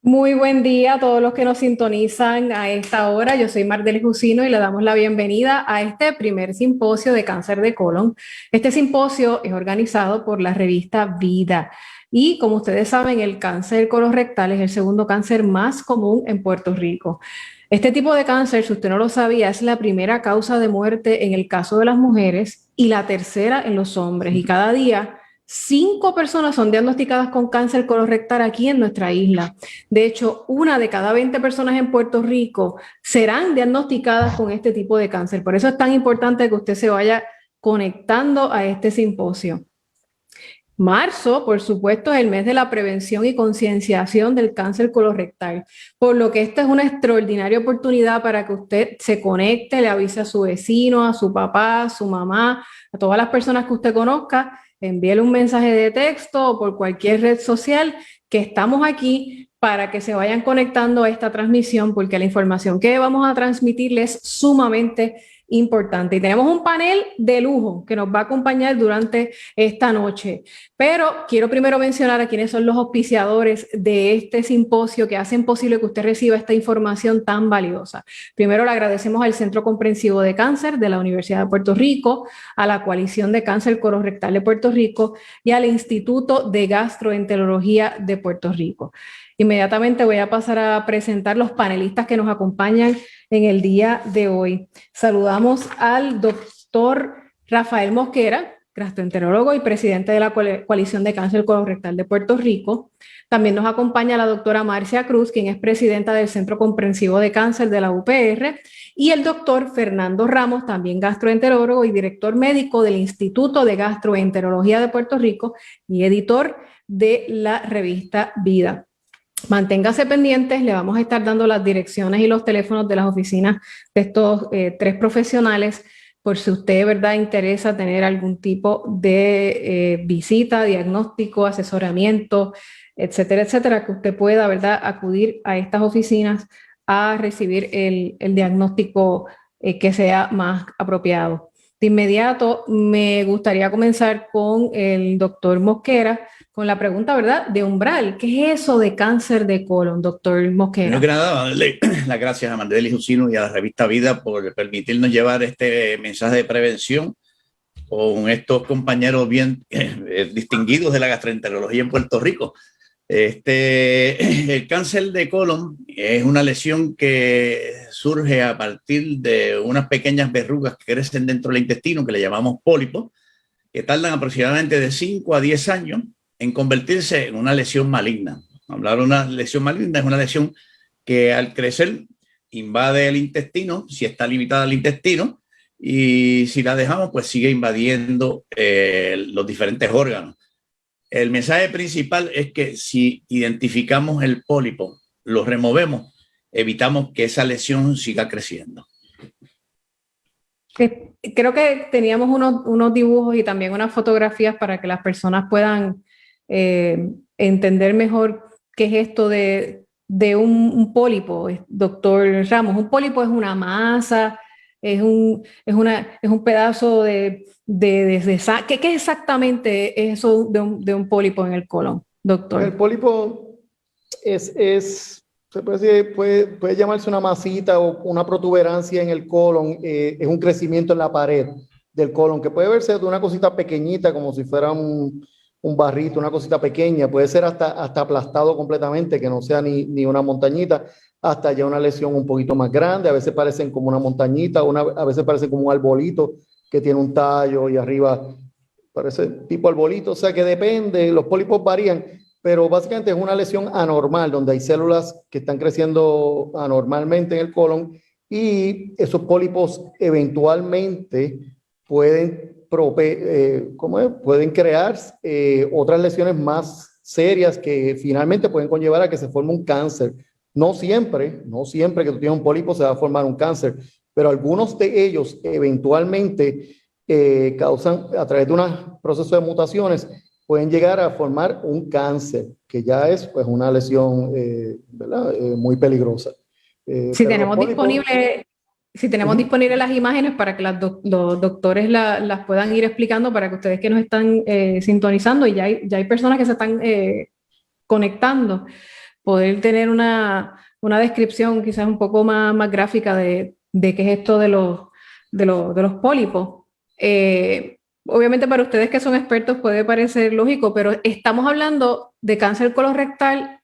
Muy buen día a todos los que nos sintonizan a esta hora. Yo soy Mardelis Jusino y le damos la bienvenida a este primer simposio de cáncer de colon. Este simposio es organizado por la revista Vida y, como ustedes saben, el cáncer colorectal es el segundo cáncer más común en Puerto Rico. Este tipo de cáncer, si usted no lo sabía, es la primera causa de muerte en el caso de las mujeres y la tercera en los hombres. Y cada día 5 personas son diagnosticadas con cáncer colorectal aquí en nuestra isla. De hecho, 1 de cada 20 personas en Puerto Rico serán diagnosticadas con este tipo de cáncer. Por eso es tan importante que usted se vaya conectando a este simposio. Marzo, por supuesto, es el mes de la prevención y concienciación del cáncer colorectal, por lo que esta es una extraordinaria oportunidad para que usted se conecte, le avise a su vecino, a su papá, a su mamá, a todas las personas que usted conozca, envíele un mensaje de texto o por cualquier red social que estamos aquí para que se vayan conectando a esta transmisión, porque la información que vamos a transmitirles es sumamente importante. Y tenemos un panel de lujo que nos va a acompañar durante esta noche. Pero quiero primero mencionar a quienes son los auspiciadores de este simposio que hacen posible que usted reciba esta información tan valiosa. Primero le agradecemos al Centro Comprensivo de Cáncer de la Universidad de Puerto Rico, a la Coalición de Cáncer Colorectal de Puerto Rico y al Instituto de Gastroenterología de Puerto Rico. Inmediatamente voy a pasar a presentar los panelistas que nos acompañan en el día de hoy. Saludamos al doctor Rafael Mosquera, gastroenterólogo y presidente de la Coalición de Cáncer Colorectal de Puerto Rico. También nos acompaña la doctora Marcia Cruz, quien es presidenta del Centro Comprensivo de Cáncer de la UPR, y el doctor Fernando Ramos, también gastroenterólogo y director médico del Instituto de Gastroenterología de Puerto Rico y editor de la revista Vida. Manténgase pendientes, le vamos a estar dando las direcciones y los teléfonos de las oficinas de estos 3 profesionales por si usted de verdad interesa tener algún tipo de visita, diagnóstico, asesoramiento, etcétera, etcétera, que usted pueda, ¿verdad?, acudir a estas oficinas a recibir el diagnóstico que sea más apropiado. De inmediato, me gustaría comenzar con el doctor Mosquera, con la pregunta, ¿verdad?, de umbral. ¿Qué es eso de cáncer de colon, doctor Primero Mosquera? que nada, darle las gracias a Mardelis Jusino y a la revista Vida por permitirnos llevar este mensaje de prevención con estos compañeros bien distinguidos de la gastroenterología en Puerto Rico. El cáncer de colon es una lesión que surge a partir de unas pequeñas verrugas que crecen dentro del intestino, que le llamamos pólipos, que tardan aproximadamente de 5 a 10 años en convertirse en una lesión maligna. Hablar de una lesión maligna es una lesión que al crecer invade el intestino, si está limitada al intestino, y si la dejamos, pues sigue invadiendo los diferentes órganos. El mensaje principal es que si identificamos el pólipo, lo removemos, evitamos que esa lesión siga creciendo. Creo que teníamos unos dibujos y también unas fotografías para que las personas puedan entender mejor qué es esto de un pólipo, doctor Ramos. Un pólipo es una masa, es un pedazo ¿qué es exactamente eso de un pólipo en el colon, Pues el doctor? pólipo se puede decir, puede llamarse una masita o una protuberancia en el colon. Es un crecimiento en la pared del colon que puede verse de una cosita pequeñita, como si fuera un barrito, una cosita pequeña. Puede ser hasta aplastado completamente, que no sea ni una montañita, hasta ya una lesión un poquito más grande. A veces parecen como una montañita, a veces parecen como un arbolito que tiene un tallo y arriba parece tipo arbolito. O sea que depende, los pólipos varían, pero básicamente es una lesión anormal donde hay células que están creciendo anormalmente en el colon, y esos pólipos eventualmente pueden crear otras lesiones más serias que finalmente pueden conllevar a que se forme un cáncer. No siempre que tú tienes un pólipo se va a formar un cáncer, pero algunos de ellos eventualmente causan, a través de un proceso de mutaciones, pueden llegar a formar un cáncer, que ya es pues una lesión ¿verdad? Muy peligrosa. Si Pero los tenemos pólipos, disponible, si tenemos disponibles las imágenes para que los doctores las puedan ir explicando para que ustedes que nos están sintonizando, y ya hay personas que se están conectando. poder tener una descripción quizás un poco más gráfica de qué es esto de los pólipos. Obviamente para ustedes que son expertos puede parecer lógico, pero estamos hablando de cáncer colorectal,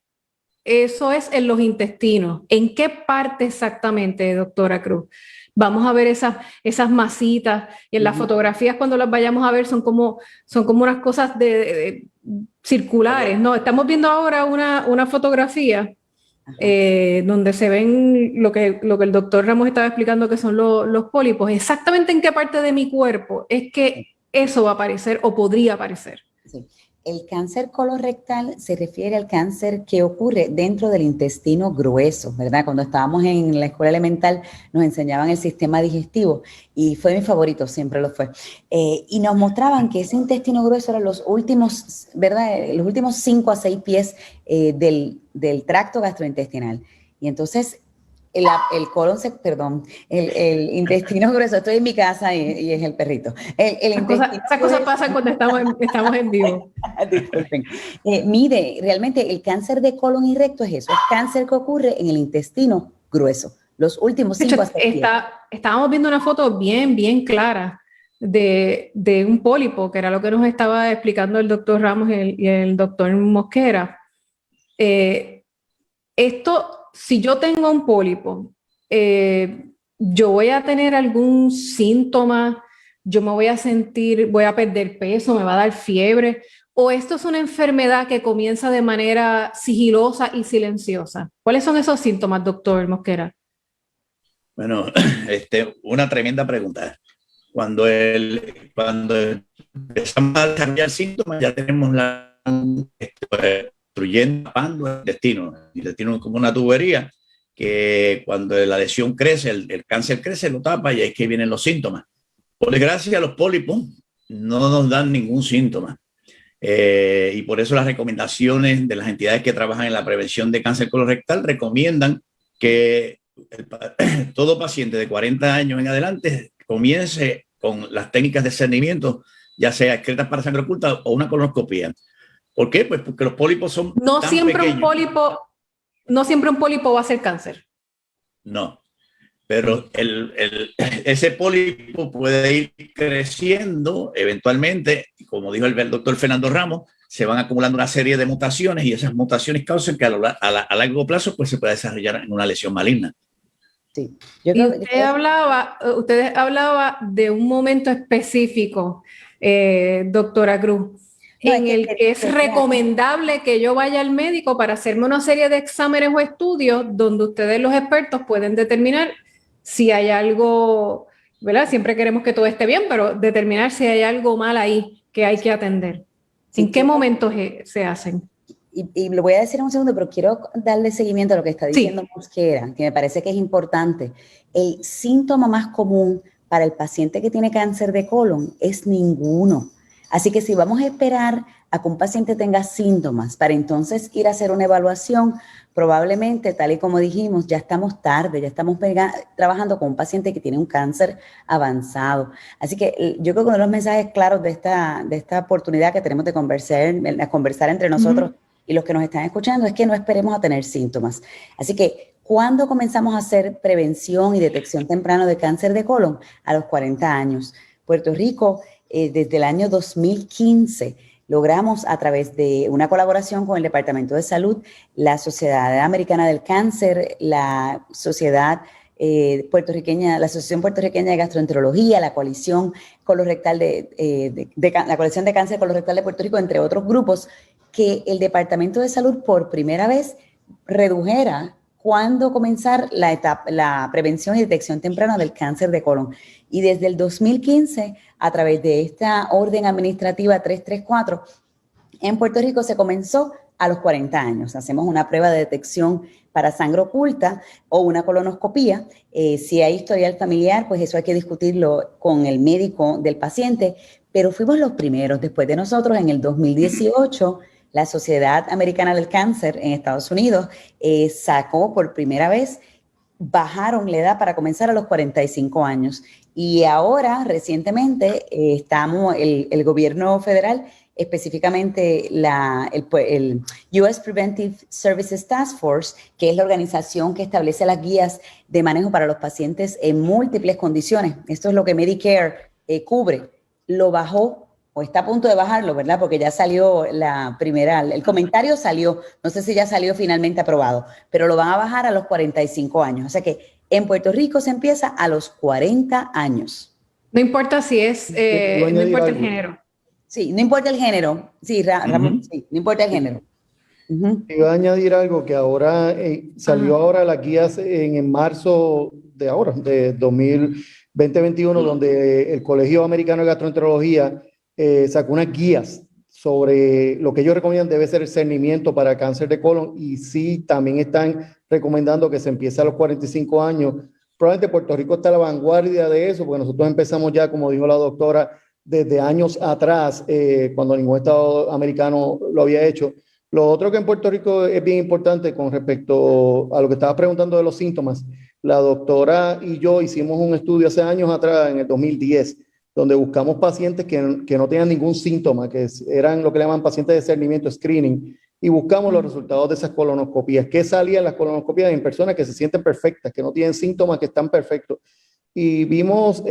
eso es en los intestinos. ¿En qué parte exactamente, doctora Cruz? Vamos a ver esas masitas y en las fotografías cuando las vayamos a ver son como unas cosas circulares, ¿no? Estamos viendo ahora una fotografía donde se ven lo que el doctor Ramos estaba explicando que son los pólipos. Exactamente en qué parte de mi cuerpo es que eso va a aparecer o podría aparecer. Sí. El cáncer colorectal se refiere al cáncer que ocurre dentro del intestino grueso, ¿verdad? Cuando estábamos en la escuela elemental nos enseñaban el sistema digestivo y fue mi favorito, siempre lo fue. Y nos mostraban que ese intestino grueso era los últimos, ¿verdad? Los últimos 5 a 6 pies del tracto gastrointestinal. Y entonces el intestino grueso, estoy en mi casa y es el perrito. Esas cosas pasan cuando estamos en vivo. Disculpen. Mire, realmente el cáncer de colon y recto es eso, es cáncer que ocurre en el intestino grueso, los últimos 5 a 6 pies. Estábamos viendo una foto bien clara de un pólipo, que era lo que nos estaba explicando el doctor Ramos y el doctor Mosquera. Si yo tengo un pólipo, yo voy a tener algún síntoma, yo me voy a sentir, voy a perder peso, me va a dar fiebre, o esto es una enfermedad que comienza de manera sigilosa y silenciosa. ¿Cuáles son esos síntomas, doctor Mosquera? Bueno, una tremenda pregunta. Cuando empezamos a desarrollar síntomas, ya tenemos destruyendo, tapando el intestino. El intestino es como una tubería que cuando la lesión crece, el cáncer crece, lo tapa y ahí es que vienen los síntomas. Por desgracia, los pólipos no nos dan ningún síntoma. Y por eso las recomendaciones de las entidades que trabajan en la prevención de cáncer colorectal recomiendan que todo paciente de 40 años en adelante comience con las técnicas de discernimiento, ya sea excretas para sangre oculta o una colonoscopia. ¿Por qué? Pues porque los pólipos son tan pequeños. No siempre un pólipo va a ser cáncer. No, pero ese pólipo puede ir creciendo eventualmente, como dijo el doctor Fernando Ramos, se van acumulando una serie de mutaciones y esas mutaciones causan que a largo plazo pues, se pueda desarrollar en una lesión maligna. Sí. Usted hablaba de un momento específico, doctora Cruz, en el que es recomendable que yo vaya al médico para hacerme una serie de exámenes o estudios donde ustedes, los expertos, pueden determinar si hay algo, ¿verdad? Siempre queremos que todo esté bien, pero determinar si hay algo mal ahí que hay que atender. Sí, ¿en qué momentos se hacen? Y lo voy a decir en un segundo, pero quiero darle seguimiento a lo que está diciendo Mosquera, que me parece que es importante. El síntoma más común para el paciente que tiene cáncer de colon es ninguno. Así que si vamos a esperar a que un paciente tenga síntomas para entonces ir a hacer una evaluación, probablemente, tal y como dijimos, ya estamos tarde, ya estamos trabajando con un paciente que tiene un cáncer avanzado. Así que yo creo que uno de los mensajes claros de esta oportunidad que tenemos de conversar entre nosotros y los que nos están escuchando es que no esperemos a tener síntomas. Así que, ¿cuándo comenzamos a hacer prevención y detección temprana de cáncer de colon? A los 40 años. Puerto Rico, desde el año 2015, logramos a través de una colaboración con el Departamento de Salud, la Sociedad Americana del Cáncer, la Sociedad puertorriqueña, la Asociación Puertorriqueña de Gastroenterología, la Coalición Colorectal la Coalición de Cáncer Colorectal de Puerto Rico, entre otros grupos, que el Departamento de Salud por primera vez redujera cuándo comenzar la prevención y detección temprana del cáncer de colon. Y desde el 2015, a través de esta orden administrativa 334, en Puerto Rico se comenzó a los 40 años. Hacemos una prueba de detección para sangre oculta o una colonoscopía. Si hay historial familiar, pues eso hay que discutirlo con el médico del paciente, pero fuimos los primeros. Después de nosotros, en el 2018, la Sociedad Americana del Cáncer en Estados Unidos sacó por primera vez, bajaron la edad para comenzar a los 45 años. Y ahora, recientemente, el gobierno federal específicamente el US Preventive Services Task Force, que es la organización que establece las guías de manejo para los pacientes en múltiples condiciones. Esto es lo que Medicare cubre. Lo bajó, o está a punto de bajarlo, ¿verdad? Porque ya salió el comentario salió, no sé si ya salió finalmente aprobado, pero lo van a bajar a los 45 años. O sea que en Puerto Rico se empieza a los 40 años. No importa si es, no importa el género. Sí, no importa el género. Sí, Ramón, sí, no importa el género. Iba a añadir algo que ahora salió ahora las guías en marzo de ahora, de 2021, donde el Colegio Americano de Gastroenterología sacó unas guías sobre lo que ellos recomiendan debe ser el cernimiento para cáncer de colon, y sí, también están recomendando que se empiece a los 45 años. Probablemente Puerto Rico está a la vanguardia de eso, porque nosotros empezamos ya, como dijo la doctora, desde años atrás, cuando ningún estado americano lo había hecho. Lo otro que en Puerto Rico es bien importante con respecto a lo que estaba preguntando de los síntomas, la doctora y yo hicimos un estudio hace años atrás, en el 2010, donde buscamos pacientes que no tenían ningún síntoma, que eran lo que le llaman pacientes de cernimiento, screening, y buscamos los resultados de esas colonoscopías. ¿Qué salía en las colonoscopías? En personas que se sienten perfectas, que no tienen síntomas, que están perfectos. Y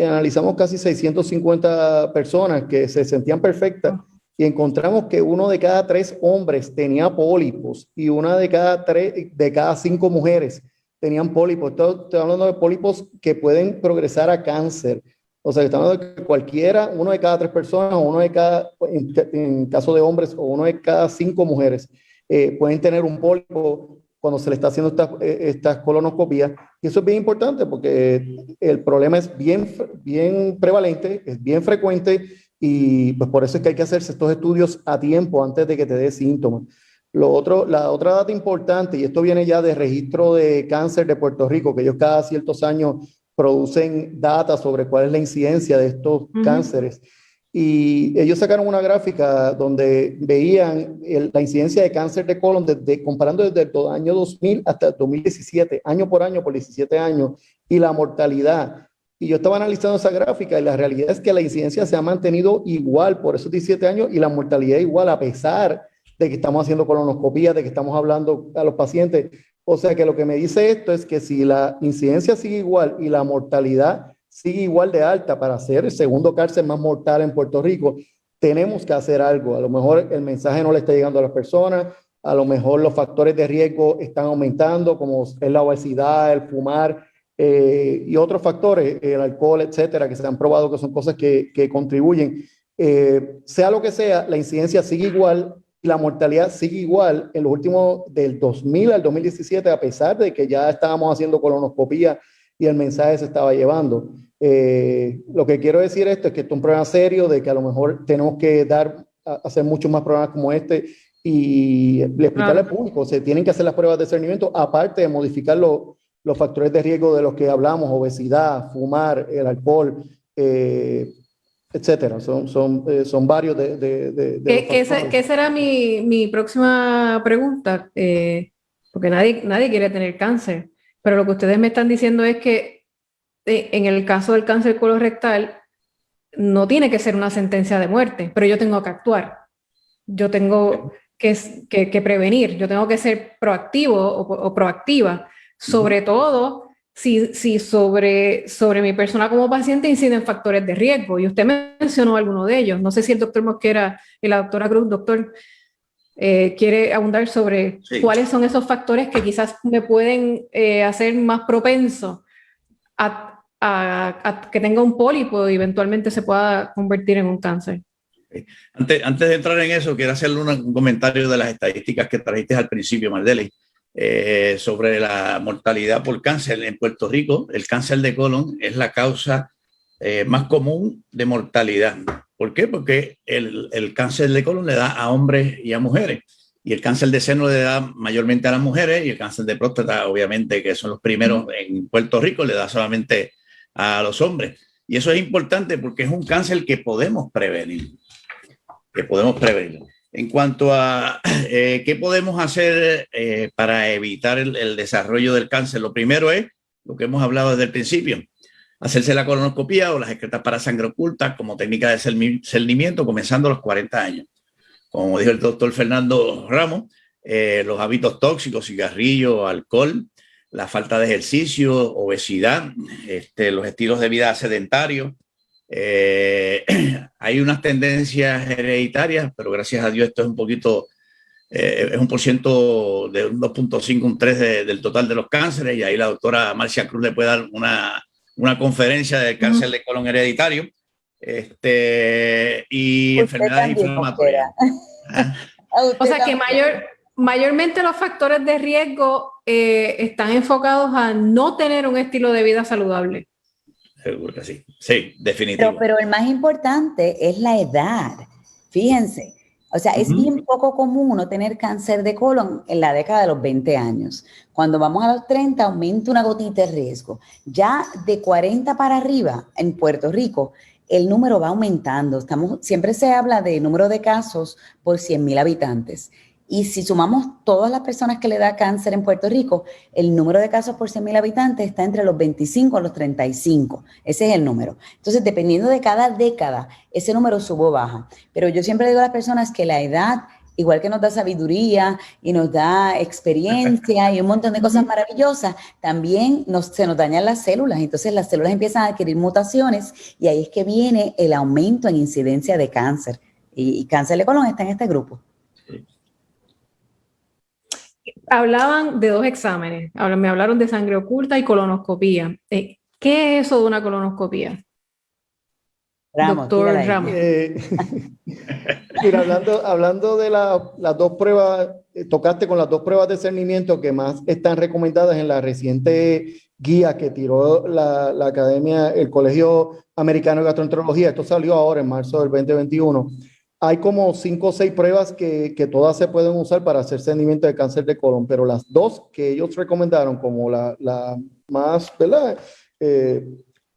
analizamos casi 650 personas que se sentían perfectas, y encontramos que 1 de cada 3 hombres tenía pólipos y 1 de cada 5 mujeres tenían pólipos. Estoy hablando de pólipos que pueden progresar a cáncer. O sea, estamos hablando de que cualquiera, 1 de cada 3 personas, o en caso de hombres, o 1 de cada 5 mujeres pueden tener un pólipo cuando se le está haciendo estas colonoscopías. Y eso es bien importante porque el problema es bien prevalente, es bien frecuente, y pues por eso es que hay que hacerse estos estudios a tiempo antes de que te dé síntomas. La otra data importante, y esto viene ya de Registro de Cáncer de Puerto Rico, que ellos cada ciertos años producen data sobre cuál es la incidencia de estos cánceres. Y ellos sacaron una gráfica donde veían la incidencia de cáncer de colon comparando desde el año 2000 hasta el 2017, año por 17 años, y la mortalidad. Y yo estaba analizando esa gráfica y la realidad es que la incidencia se ha mantenido igual por esos 17 años y la mortalidad igual, a pesar de que estamos haciendo colonoscopía, de que estamos hablando a los pacientes. O sea que lo que me dice esto es que si la incidencia sigue igual y la mortalidad sigue igual de alta para ser el segundo cáncer más mortal en Puerto Rico, tenemos que hacer algo. A lo mejor el mensaje no le está llegando a las personas, a lo mejor los factores de riesgo están aumentando, como es la obesidad, el fumar y otros factores, el alcohol, etcétera, que se han probado que son cosas que contribuyen. Sea lo que sea, la incidencia sigue igual, la mortalidad sigue igual en los últimos del 2000 al 2017, a pesar de que ya estábamos haciendo colonoscopía y el mensaje se estaba llevando. Lo que quiero decir es que esto es un problema serio, de que a lo mejor tenemos que hacer muchos más programas como este y explicarle al público, se tienen que hacer las pruebas de discernimiento, aparte de modificar los factores de riesgo de los que hablamos, obesidad, fumar, el alcohol, etcétera. Son varios ¿Qué será mi próxima pregunta? Porque nadie quiere tener cáncer, pero lo que ustedes me están diciendo es que en el caso del cáncer colorectal no tiene que ser una sentencia de muerte, pero yo tengo que actuar. Yo tengo que prevenir, yo tengo que ser proactivo o proactiva, sobre todo si sobre mi persona como paciente inciden factores de riesgo, y usted mencionó alguno de ellos. No sé si el doctor Mosquera y la doctora Cruz, doctor, quiere abundar sobre cuáles son esos factores que quizás me pueden hacer más propenso a que tenga un pólipo y eventualmente se pueda convertir en un cáncer. Antes de entrar en eso, quiero hacerle un comentario de las estadísticas que trajiste al principio, Mardeli, sobre la mortalidad por cáncer. En Puerto Rico, el cáncer de colon es la causa más común de mortalidad. ¿Por qué? Porque el cáncer de colon le da a hombres y a mujeres, y el cáncer de seno le da mayormente a las mujeres, y el cáncer de próstata, obviamente, que son los primeros en Puerto Rico, le da solamente a los hombres. Y eso es importante porque es un cáncer que podemos prevenir. En cuanto a qué podemos hacer para evitar el desarrollo del cáncer, lo primero es lo que hemos hablado desde el principio: hacerse la colonoscopía o las excretas para sangre oculta como técnica de cernimiento comenzando a los 40 años. como dijo el doctor Fernando Ramos, los hábitos tóxicos, cigarrillo, alcohol, la falta de ejercicio, obesidad, los estilos de vida sedentarios. Hay unas tendencias hereditarias, pero gracias a Dios esto es un poquito, es un porciento de un 2.5, un 3 del total de los cánceres, y ahí la doctora Marcia Cruz le puede dar una conferencia del cáncer de colon hereditario, y enfermedades inflamatorias. O sea que mayormente los factores de riesgo están enfocados a no tener un estilo de vida saludable. Seguro que sí. Sí, definitivo. Pero el más importante es la edad. Fíjense, o sea, es bien poco común uno tener cáncer de colon en la década de los 20 años. Cuando vamos a los 30 aumenta una gotita de riesgo. Ya de 40 para arriba en Puerto Rico, el número va aumentando. Siempre se habla de número de casos por 100,000 habitantes. Y si sumamos todas las personas que le da cáncer en Puerto Rico, el número de casos por 100,000 habitantes está entre los 25 a los 35. Ese es el número. Entonces, dependiendo de cada década, ese número sube o baja. Pero yo siempre digo a las personas que la edad, igual que nos da sabiduría y nos da experiencia y un montón de cosas maravillosas, también se nos dañan las células. Entonces, las células empiezan a adquirir mutaciones y ahí es que viene el aumento en incidencia de cáncer. Y cáncer de colon está en este grupo. Hablaban de dos exámenes. Ahora me hablaron de sangre oculta y colonoscopía. ¿Qué es eso de una colonoscopía? Doctor Ramos. Mira, hablando de las dos pruebas, tocaste con las dos pruebas de cernimiento que más están recomendadas en la reciente guía que tiró la academia, el Colegio Americano de Gastroenterología. Esto salió ahora en marzo del 2021. Hay como 5 o 6 pruebas que todas se pueden usar para hacer cernimiento de cáncer de colon, pero las dos que ellos recomendaron como la más, ¿verdad?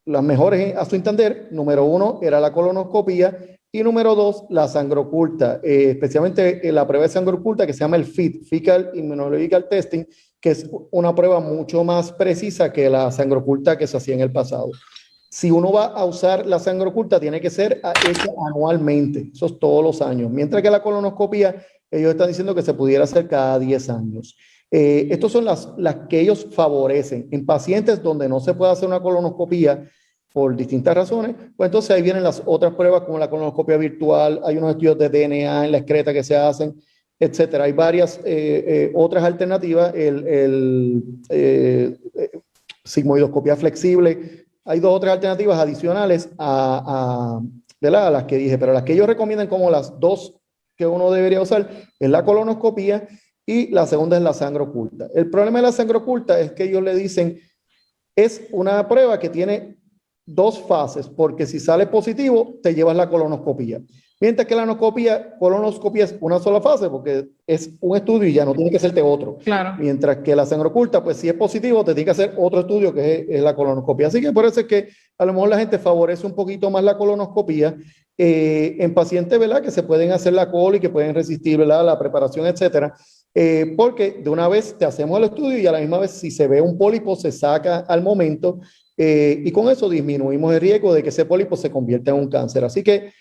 Las mejores a su entender, número 1 era la colonoscopía y número 2 la sangre oculta, especialmente la prueba de sangre oculta que se llama el FIT, Fecal Immunological Testing, que es una prueba mucho más precisa que la sangre oculta que se hacía en el pasado. Si uno va a usar la sangre oculta, tiene que ser hecha anualmente, eso es todos los años, mientras que la colonoscopía, ellos están diciendo que se pudiera hacer cada 10 años. Estas son las que ellos favorecen. En pacientes donde no se puede hacer una colonoscopía por distintas razones, pues entonces ahí vienen las otras pruebas como la colonoscopia virtual, hay unos estudios de DNA en la excreta que se hacen, etcétera. Hay varias otras alternativas, sigmoidoscopia flexible. Hay 2 o 3 alternativas adicionales a las que dije, pero las que ellos recomiendan como las 2 que uno debería usar es la colonoscopía y la segunda es la sangre oculta. El problema de la sangre oculta es que ellos le dicen, es una prueba que tiene 2 fases, porque si sale positivo, te llevas la colonoscopía. Mientras que la colonoscopía es una sola fase, porque es un estudio y ya no tiene que hacerte otro. Claro. Mientras que la sangre oculta, pues si es positivo, te tiene que hacer otro estudio que es la colonoscopía. Así que por eso es que a lo mejor la gente favorece un poquito más la colonoscopía en pacientes, ¿verdad? Que se pueden hacer la colo y que pueden resistir, ¿verdad? La preparación, etcétera. Porque de una vez te hacemos el estudio y a la misma vez si se ve un pólipo se saca al momento y con eso disminuimos el riesgo de que ese pólipo se convierta en un cáncer. Así que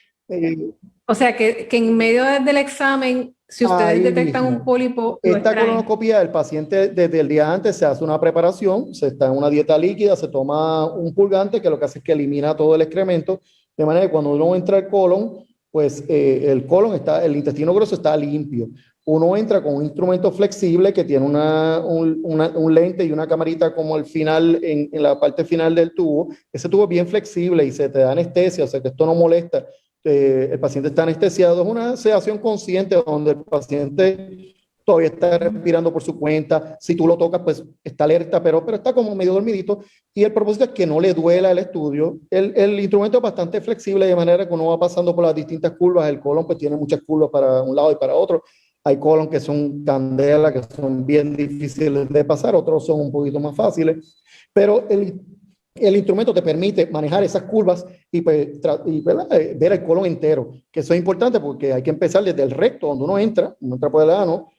o sea, que en medio del examen, si ustedes detectan un pólipo, esta colonoscopia del paciente desde el día antes se hace una preparación, se está en una dieta líquida, se toma un purgante que lo que hace es que elimina todo el excremento, de manera que cuando uno entra al colon, pues el intestino grueso está limpio. Uno entra con un instrumento flexible que tiene un lente y una camarita como al final, en la parte final del tubo. Ese tubo es bien flexible y se te da anestesia, o sea que esto no molesta. El paciente está anestesiado, es una sedación consciente donde el paciente todavía está respirando por su cuenta, si tú lo tocas pues está alerta, pero está como medio dormidito y el propósito es que no le duela el estudio. El instrumento es bastante flexible de manera que uno va pasando por las distintas curvas, el colon pues tiene muchas curvas para un lado y para otro, hay colon que son candela, que son bien difíciles de pasar, otros son un poquito más fáciles, pero el instrumento te permite manejar esas curvas y ver el colon entero, que eso es importante porque hay que empezar desde el recto, donde uno entra por el ano,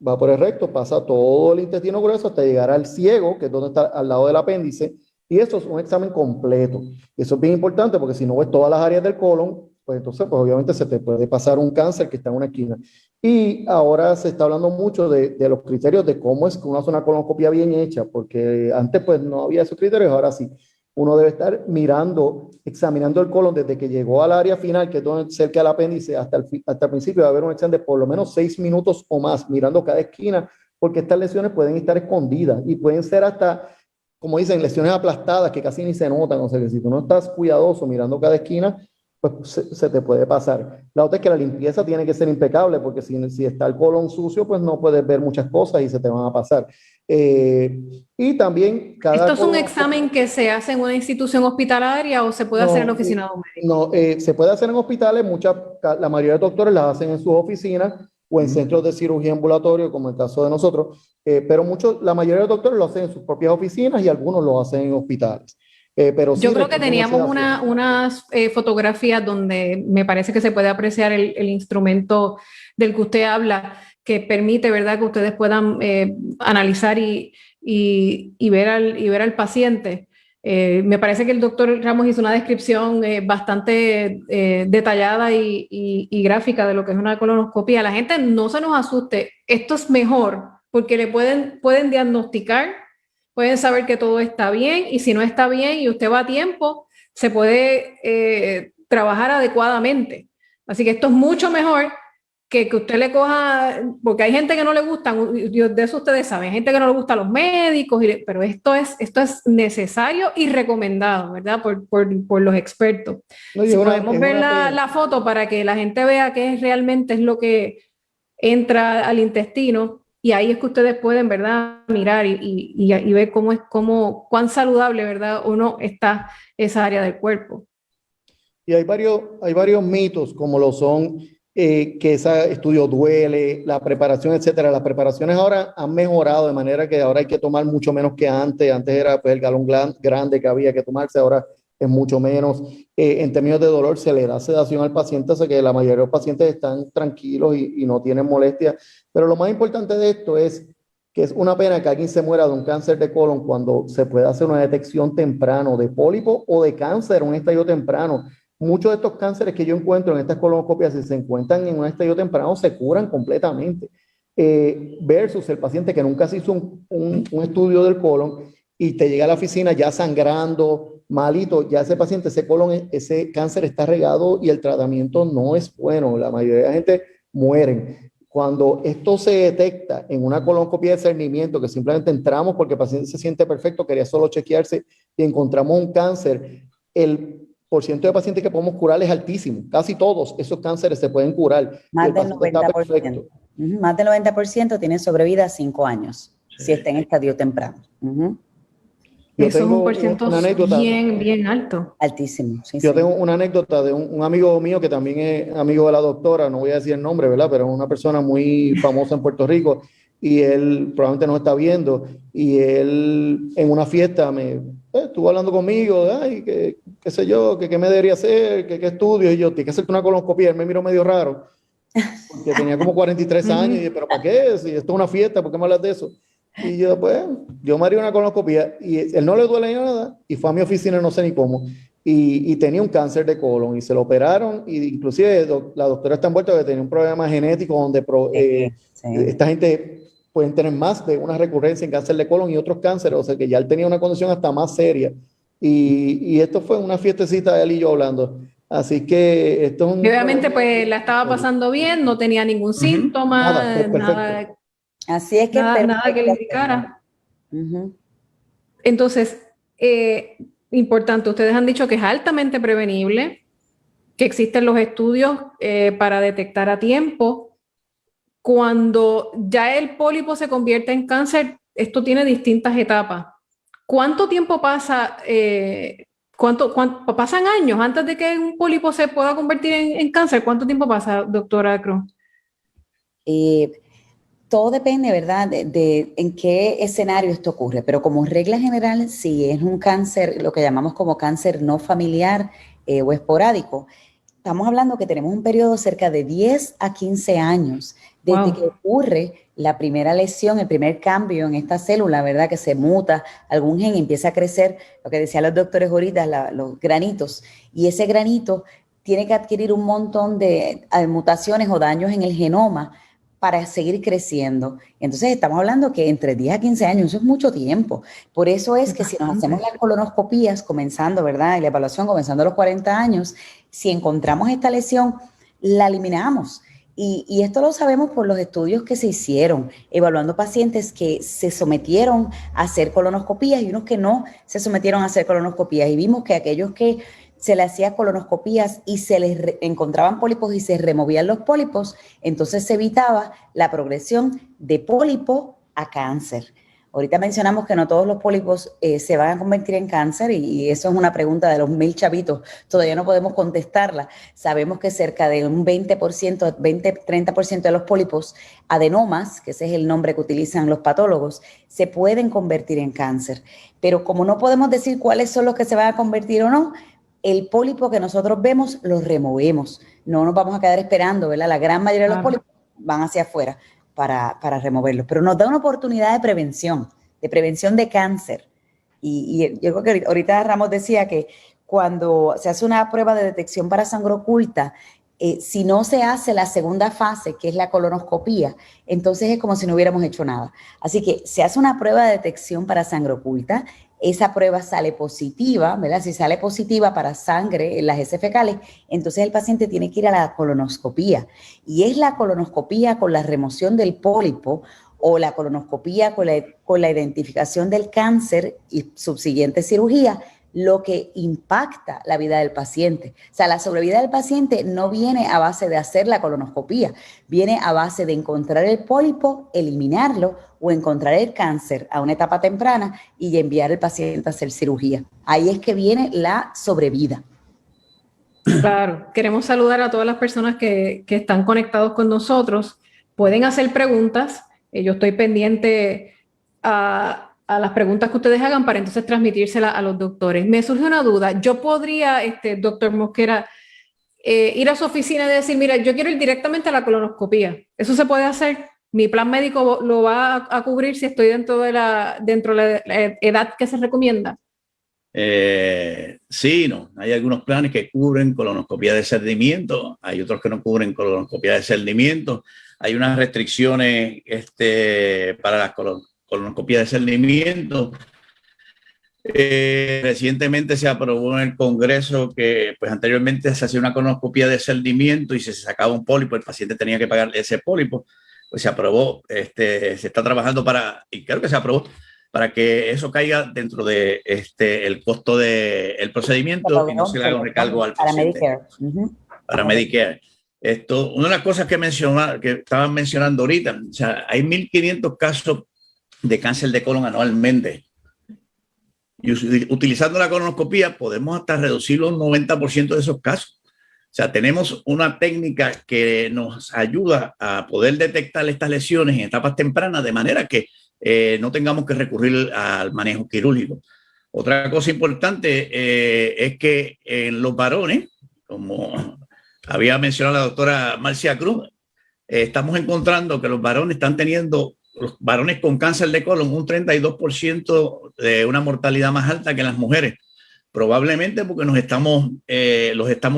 va por el recto, pasa todo el intestino grueso hasta llegar al ciego, que es donde está al lado del apéndice, y eso es un examen completo. Eso es bien importante porque si no ves todas las áreas del colon, pues entonces pues obviamente se te puede pasar un cáncer que está en una esquina. Y ahora se está hablando mucho de los criterios de cómo es que uno hace una colonoscopia bien hecha, porque antes pues no había esos criterios, ahora sí. Uno debe estar mirando, examinando el colon desde que llegó al área final, que es donde cerca del apéndice, hasta el principio. Va a haber un examen de por lo menos 6 minutos o más, mirando cada esquina, porque estas lesiones pueden estar escondidas y pueden ser hasta, como dicen, lesiones aplastadas que casi ni se notan. O sea que si tú no estás cuidadoso mirando cada esquina, pues se te puede pasar. La otra es que la limpieza tiene que ser impecable, porque si está el colon sucio, pues no puedes ver muchas cosas y se te van a pasar. Y también ¿Esto es un examen que se hace en una institución hospitalaria o se puede hacer en la oficina de un médico? No, se puede hacer en hospitales, la mayoría de doctores las hacen en sus oficinas o en centros de cirugía ambulatorio, como el caso de nosotros, pero la mayoría de doctores lo hacen en sus propias oficinas y algunos lo hacen en hospitales. Pero yo creo que teníamos unas fotografías donde me parece que se puede apreciar el instrumento del que usted habla, que permite, ¿verdad?, que ustedes puedan analizar y ver al paciente. Me parece que el doctor Ramos hizo una descripción bastante detallada y gráfica de lo que es una colonoscopia. La gente no se nos asuste, esto es mejor porque le pueden diagnosticar, pueden saber que todo está bien y si no está bien y usted va a tiempo, se puede trabajar adecuadamente. Así que esto es mucho mejor que usted le coja, porque hay gente que no le gusta, de eso ustedes saben, hay gente que no le gusta a los médicos, pero esto es necesario y recomendado, ¿verdad? Por los expertos. No, si podemos ver la foto para que la gente vea qué realmente es lo que entra al intestino, y ahí es que ustedes pueden, ¿verdad?, mirar y ver cuán saludable, ¿verdad?, o no está esa área del cuerpo. Y hay varios mitos, como lo son que ese estudio duele, la preparación, etcétera. Las preparaciones ahora han mejorado de manera que ahora hay que tomar mucho menos que antes. Antes era pues el galón grande que había que tomarse, ahora es mucho menos. En términos de dolor, se le da sedación al paciente, así que la mayoría de los pacientes están tranquilos y no tienen molestia. Pero lo más importante de esto es que es una pena que alguien se muera de un cáncer de colon cuando se puede hacer una detección temprano de pólipo o de cáncer, un estadio temprano. Muchos de estos cánceres que yo encuentro en estas colonoscopias, si se encuentran en un estadio temprano, se curan completamente. Versus el paciente que nunca se hizo un estudio del colon y te llega a la oficina ya sangrando, malito, ya ese paciente, ese colon, ese cáncer está regado y el tratamiento no es bueno. La mayoría de la gente mueren. Cuando esto se detecta en una colonoscopia de discernimiento, que simplemente entramos porque el paciente se siente perfecto, quería solo chequearse y encontramos un cáncer, el porciento de pacientes que podemos curar es altísimo. Casi todos esos cánceres se pueden curar. Más del 90%. Más del 90% tienen sobrevida a 5 años, si está en estadio temprano. Eso es un porcentaje bien alto. Altísimo. Sí, yo tengo una anécdota de un amigo mío que también es amigo de la doctora, no voy a decir el nombre, ¿verdad? Pero es una persona muy famosa en Puerto Rico y él probablemente nos está viendo y él en una fiesta estuvo hablando conmigo, ay, qué sé yo, qué me debería hacer, qué estudio, y yo, tienes que hacerte una colonoscopia. Él me miró medio raro, porque tenía como 43 años, y dije, ¿pero para qué? Si esto es una fiesta, ¿por qué me hablas de eso? Y yo, pues, yo me haría una colonoscopia, y él no le duele nada, y fue a mi oficina, no sé ni cómo, y tenía un cáncer de colon, y se lo operaron, y inclusive la doctora está envuelta que tenía un problema genético donde esta gente pueden tener más de una recurrencia en cáncer de colon y otros cánceres, o sea que ya él tenía una condición hasta más seria. Y esto fue una fiestecita de él y yo hablando. Así que esto es obviamente, pues la estaba pasando bien, no tenía ningún síntoma, nada. Así es que nada que le indicara. Entonces, importante, ustedes han dicho que es altamente prevenible, que existen los estudios para detectar a tiempo. Cuando ya el pólipo se convierte en cáncer, esto tiene distintas etapas. ¿Cuánto tiempo pasa? ¿Pasan años antes de que un pólipo se pueda convertir en cáncer? ¿Cuánto tiempo pasa, doctora Cruz? Todo depende, ¿verdad?, de en qué escenario esto ocurre, pero como regla general, si es un cáncer, lo que llamamos como cáncer no familiar o esporádico, estamos hablando que tenemos un periodo cerca de 10 a 15 años desde que ocurre la primera lesión, el primer cambio en esta célula, ¿verdad?, que se muta, algún gen empieza a crecer, lo que decían los doctores ahorita, los granitos, y ese granito tiene que adquirir un montón de mutaciones o daños en el genoma para seguir creciendo. Entonces estamos hablando que entre 10 a 15 años, eso es mucho tiempo. Por eso es que si nos hacemos las colonoscopías, comenzando, ¿verdad? Y la evaluación comenzando a los 40 años, si encontramos esta lesión, la eliminamos. Y esto lo sabemos por los estudios que se hicieron, evaluando pacientes que se sometieron a hacer colonoscopías y unos que no se sometieron a hacer colonoscopías. Y vimos que aquellos que se le hacía colonoscopías y se les encontraban pólipos y se removían los pólipos, entonces se evitaba la progresión de pólipo a cáncer. Ahorita mencionamos que no todos los pólipos se van a convertir en cáncer y eso es una pregunta de los 1000 chavitos. Todavía no podemos contestarla. Sabemos que cerca de un 20-30% de los pólipos adenomas, que ese es el nombre que utilizan los patólogos, se pueden convertir en cáncer. Pero como no podemos decir cuáles son los que se van a convertir o no, el pólipo que nosotros vemos los removemos. No nos vamos a quedar esperando, ¿verdad? La gran mayoría de los pólipos van hacia afuera para removerlos, pero nos da una oportunidad de prevención de cáncer. Y yo creo que ahorita Ramos decía que cuando se hace una prueba de detección para sangre oculta, si no se hace la segunda fase, que es la colonoscopía, entonces es como si no hubiéramos hecho nada. Así que se hace una prueba de detección para sangre oculta, esa prueba sale positiva, ¿verdad? Si sale positiva para sangre en las heces fecales, entonces el paciente tiene que ir a la colonoscopía. Y es la colonoscopía con la remoción del pólipo o la colonoscopía con la identificación del cáncer y subsiguiente cirugía lo que impacta la vida del paciente. O sea, la sobrevida del paciente no viene a base de hacer la colonoscopía, viene a base de encontrar el pólipo, eliminarlo o encontrar el cáncer a una etapa temprana y enviar al paciente a hacer cirugía. Ahí es que viene la sobrevida. Claro, queremos saludar a todas las personas que están conectados con nosotros. Pueden hacer preguntas. Yo estoy pendiente a las preguntas que ustedes hagan para entonces transmitírselas a los doctores. Me surge una duda. Yo podría, doctor Mosquera, ir a su oficina y decir, mira, yo quiero ir directamente a la colonoscopía. ¿Eso se puede hacer? ¿Mi plan médico lo va a cubrir si estoy dentro de la edad que se recomienda? Sí, no. Hay algunos planes que cubren colonoscopía de discernimiento, hay otros que no cubren colonoscopía de discernimiento. Hay unas restricciones para las colonoscopía de discernimiento. Recientemente se aprobó en el Congreso que pues anteriormente se hacía una colonoscopía de discernimiento y si se sacaba un pólipo, el paciente tenía que pagar ese pólipo. Pues se aprobó, se está trabajando y creo que se aprobó para que eso caiga dentro de el costo del procedimiento y no se le haga un recargo al paciente. Para Medicare. Para Medicare. Una de las cosas que estaban mencionando ahorita, o sea, hay 1.500 casos de cáncer de colon anualmente. Y utilizando la colonoscopía podemos hasta reducir un 90% de esos casos. O sea, tenemos una técnica que nos ayuda a poder detectar estas lesiones en etapas tempranas de manera que no tengamos que recurrir al manejo quirúrgico. Otra cosa importante es que en los varones, como había mencionado la doctora Marcia Cruz, estamos encontrando que los varones los varones con cáncer de colon, un 32% de una mortalidad más alta que las mujeres. Probablemente porque los estamos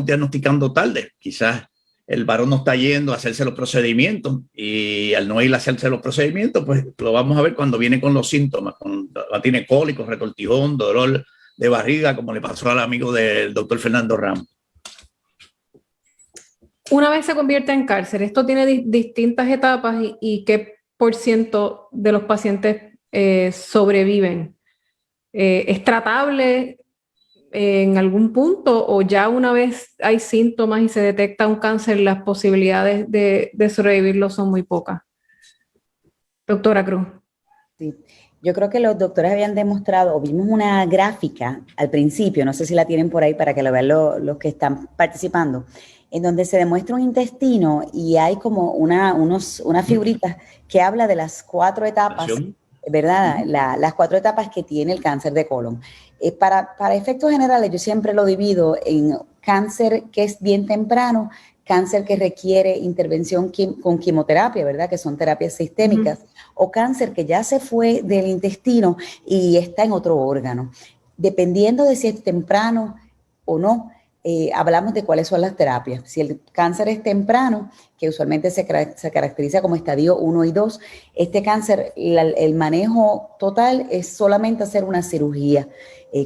diagnosticando tarde. Quizás el varón no está yendo a hacerse los procedimientos y al no ir a hacerse los procedimientos, pues lo vamos a ver cuando viene con los síntomas, cuando tiene cólicos, retortijón, dolor de barriga, como le pasó al amigo del doctor Fernando Ramos. Una vez se convierte en cáncer, esto tiene distintas etapas y qué por ciento de los pacientes sobreviven. ¿Es tratable en algún punto o ya una vez hay síntomas y se detecta un cáncer, las posibilidades de sobrevivirlo son muy pocas? Doctora Cruz. Sí. Yo creo que los doctores habían demostrado, o vimos una gráfica al principio, no sé si la tienen por ahí para que lo vean los que están participando, en donde se demuestra un intestino y hay como unas figuritas que habla de las 4 etapas, ¿verdad? Las 4 etapas que tiene el cáncer de colon. Para efectos generales, yo siempre lo divido en cáncer que es bien temprano, cáncer que requiere intervención con quimioterapia, ¿verdad? Que son terapias sistémicas, o cáncer que ya se fue del intestino y está en otro órgano. Dependiendo de si es temprano o no, hablamos de cuáles son las terapias. Si el cáncer es temprano, que usualmente se caracteriza como estadio 1 y 2, este cáncer, el manejo total es solamente hacer una cirugía,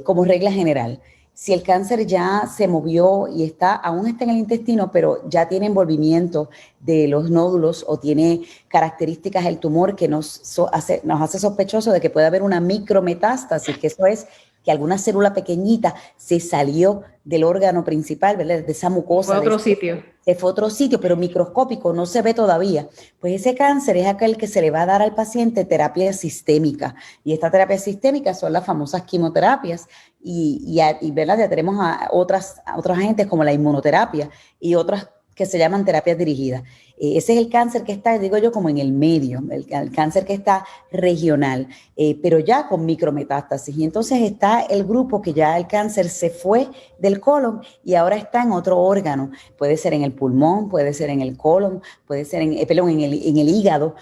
como regla general. Si el cáncer ya se movió y aún está en el intestino, pero ya tiene envolvimiento de los nódulos o tiene características del tumor que nos hace sospechoso de que puede haber una micrometástasis, que eso es que alguna célula pequeñita se salió del órgano principal, ¿verdad? De esa mucosa. Fue a otro sitio. Se fue a otro sitio, pero microscópico, no se ve todavía. Pues ese cáncer es aquel que se le va a dar al paciente terapia sistémica. Y esta terapia sistémica son las famosas quimioterapias. Y ¿verdad? Ya tenemos a otros agentes como la inmunoterapia y otras que se llaman terapias dirigidas. Ese es el cáncer que está, digo yo, como en el medio, el cáncer que está regional, pero ya con micrometástasis. Y entonces está el grupo que ya el cáncer se fue del colon y ahora está en otro órgano. Puede ser en el pulmón, puede ser en el colon, puede ser en el hígado,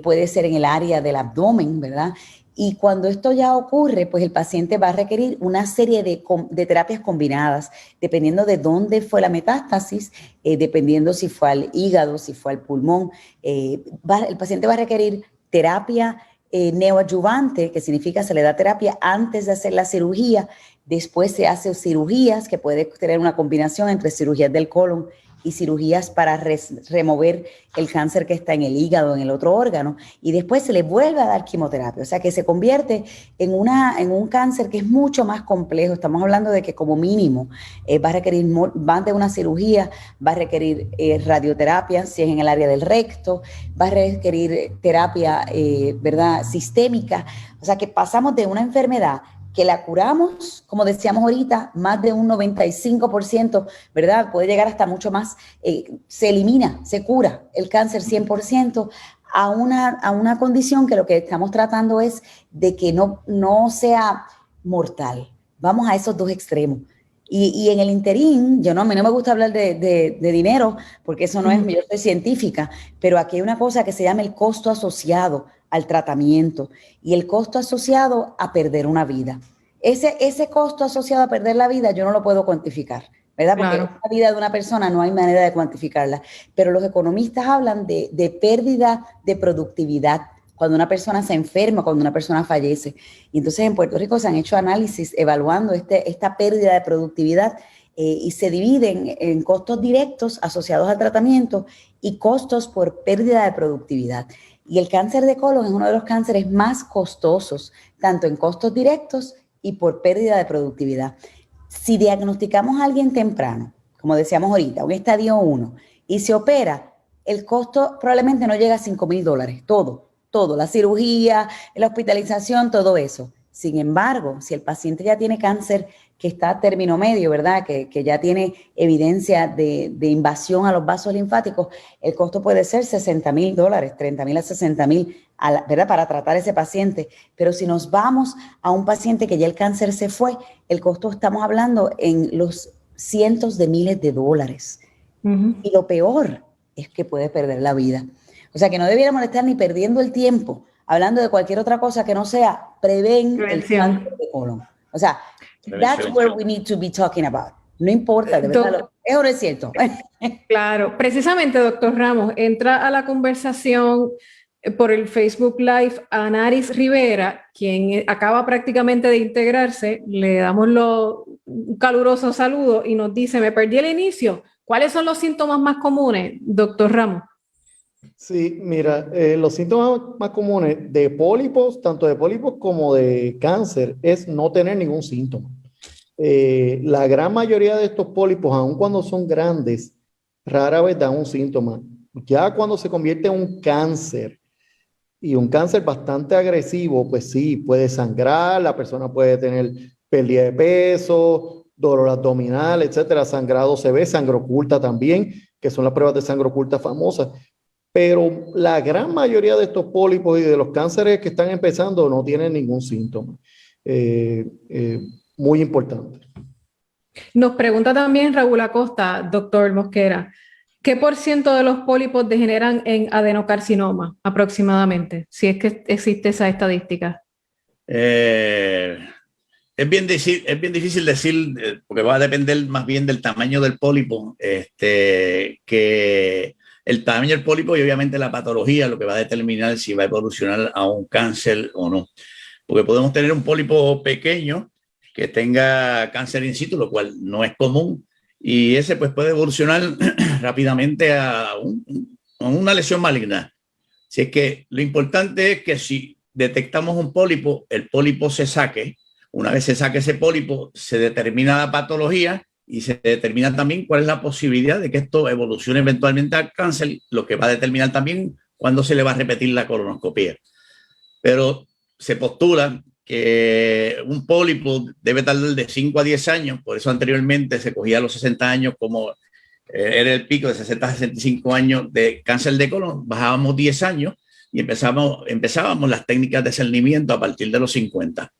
puede ser en el área del abdomen, ¿verdad? Y cuando esto ya ocurre, pues el paciente va a requerir una serie de terapias combinadas, dependiendo de dónde fue la metástasis, dependiendo si fue al hígado, si fue al pulmón. El paciente va a requerir terapia neoadyuvante, que significa se le da terapia antes de hacer la cirugía, después se hace cirugías, que puede tener una combinación entre cirugías del colon y cirugías para remover el cáncer que está en el hígado, en el otro órgano, y después se le vuelve a dar quimioterapia. O sea que se convierte en un cáncer que es mucho más complejo. Estamos hablando de que como mínimo va a requerir más de una cirugía, va a requerir radioterapia, si es en el área del recto, va a requerir terapia, ¿verdad?, sistémica. O sea que pasamos de una enfermedad que la curamos, como decíamos ahorita, más de un 95%, ¿verdad? Puede llegar hasta mucho más, se elimina, se cura el cáncer 100%, a una condición que lo que estamos tratando es de que no sea mortal. Vamos a esos dos extremos. Y en el interín, a mí no me gusta hablar de dinero, porque eso no es, yo soy científica, pero aquí hay una cosa que se llama el costo asociado al tratamiento y el costo asociado a perder una vida. Ese costo asociado a perder la vida yo no lo puedo cuantificar, ¿verdad? Porque Claro. la vida de una persona no hay manera de cuantificarla, pero los economistas hablan de pérdida de productividad cuando una persona se enferma, cuando una persona fallece. Y entonces en Puerto Rico se han hecho análisis evaluando esta pérdida de productividad y se dividen en costos directos asociados al tratamiento y costos por pérdida de productividad. Y el cáncer de colon es uno de los cánceres más costosos, tanto en costos directos y por pérdida de productividad. Si diagnosticamos a alguien temprano, como decíamos ahorita, un estadio 1, y se opera, el costo probablemente no llega a $5,000, todo, la cirugía, la hospitalización, todo eso. Sin embargo, si el paciente ya tiene cáncer que está a término medio, ¿verdad? Que ya tiene evidencia de invasión a los vasos linfáticos, el costo puede ser $60,000, $30,000 a $60,000, ¿verdad? Para tratar a ese paciente. Pero si nos vamos a un paciente que ya el cáncer se fue, el costo estamos hablando en los cientos de miles de dólares. Y lo peor es que puede perder la vida. O sea que no debiéramos estar ni perdiendo el tiempo hablando de cualquier otra cosa que no sea prevención el cáncer de colon. O sea, that's where we need to be talking about. No importa, de verdad, ¿es o no es cierto? Claro, precisamente, doctor Ramos, entra a la conversación por el Facebook Live a Anaris Rivera, quien acaba prácticamente de integrarse. Le damos un caluroso saludo y nos dice, me perdí el inicio. ¿Cuáles son los síntomas más comunes, doctor Ramos? Sí, mira, los síntomas más comunes de pólipos, tanto de pólipos como de cáncer, es no tener ningún síntoma. La gran mayoría de estos pólipos, aun cuando son grandes, rara vez dan un síntoma. Ya cuando se convierte en un cáncer, y un cáncer bastante agresivo, pues sí, puede sangrar, la persona puede tener pérdida de peso, dolor abdominal, etcétera. Sangrado se ve, sangre oculta también, que son las pruebas de sangre oculta famosas. Pero la gran mayoría de estos pólipos y de los cánceres que están empezando no tienen ningún síntoma. Muy importante. Nos pregunta también Raúl Acosta, doctor Mosquera, ¿qué por ciento de los pólipos degeneran en adenocarcinoma aproximadamente? Si es que existe esa estadística. es bien difícil decir, porque va a depender más bien del tamaño del pólipo, que el tamaño del pólipo y obviamente la patología, lo que va a determinar si va a evolucionar a un cáncer o no. Porque podemos tener un pólipo pequeño que tenga cáncer in situ, lo cual no es común, y ese pues puede evolucionar rápidamente a una lesión maligna. Así es que lo importante es que si detectamos un pólipo, el pólipo se saque. Una vez se saque ese pólipo, se determina la patología y se determina también cuál es la posibilidad de que esto evolucione eventualmente al cáncer, lo que va a determinar también cuándo se le va a repetir la colonoscopia. Pero se postula que un pólipo debe tardar de 5 a 10 años, por eso anteriormente se cogía a los 60 años como era el pico de 60 a 65 años de cáncer de colon, bajábamos 10 años y empezábamos las técnicas de cernimiento a partir de los 50.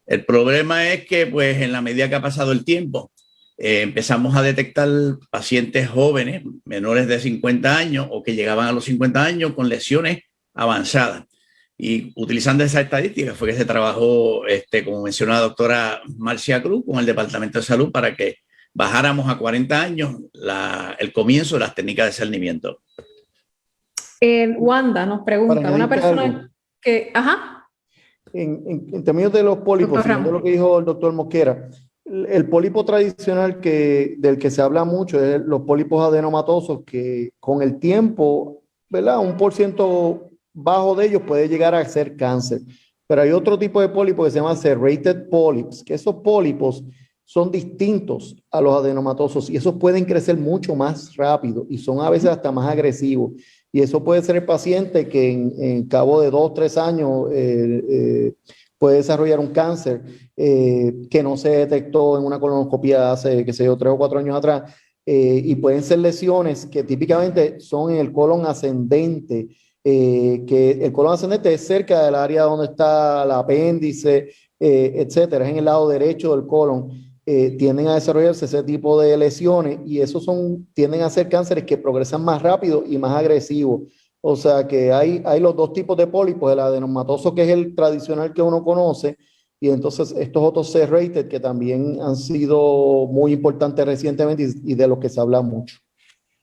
El problema es que, pues, en la medida que ha pasado el tiempo, empezamos a detectar pacientes jóvenes, menores de 50 años o que llegaban a los 50 años con lesiones avanzadas. Y utilizando esa estadística fue que se trabajó, como mencionó la doctora Marcia Cruz, con el Departamento de Salud para que bajáramos a 40 años el comienzo de las técnicas de cernimiento. Wanda nos pregunta, una persona que... Ajá. En términos de los pólipos, siguiendo lo que dijo el doctor Mosquera, el pólipo tradicional del que se habla mucho es los pólipos adenomatosos, que con el tiempo, ¿verdad? Un % bajo de ellos puede llegar a ser cáncer. Pero hay otro tipo de pólipo que se llama serrated polyps, que esos pólipos son distintos a los adenomatosos y esos pueden crecer mucho más rápido y son a veces hasta más agresivos. Y eso puede ser el paciente que en cabo de 2 o 3 años puede desarrollar un cáncer que no se detectó en una colonoscopia hace, qué sé yo, 3 o 4 años atrás. Y pueden ser lesiones que típicamente son en el colon ascendente, que el colon ascendente es cerca del área donde está el apéndice, etcétera, es en el lado derecho del colon. Tienden a desarrollarse ese tipo de lesiones y esos tienden a ser cánceres que progresan más rápido y más agresivos. O sea que hay los dos tipos de pólipos, el adenomatoso, que es el tradicional que uno conoce, y entonces estos otros serrated que también han sido muy importantes recientemente y de los que se habla mucho.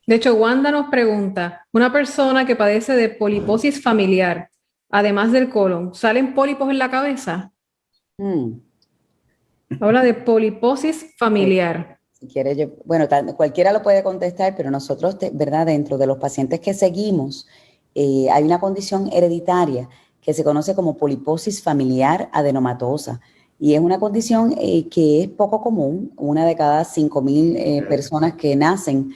De hecho, Wanda nos pregunta, una persona que padece de poliposis familiar, además del colon, ¿salen pólipos en la cabeza? Habla de poliposis familiar. Si quiere, bueno, cualquiera lo puede contestar, pero nosotros, ¿verdad? Dentro de los pacientes que seguimos, hay una condición hereditaria que se conoce como poliposis familiar adenomatosa. Y es una condición que es poco común. Una de cada 5,000 personas que nacen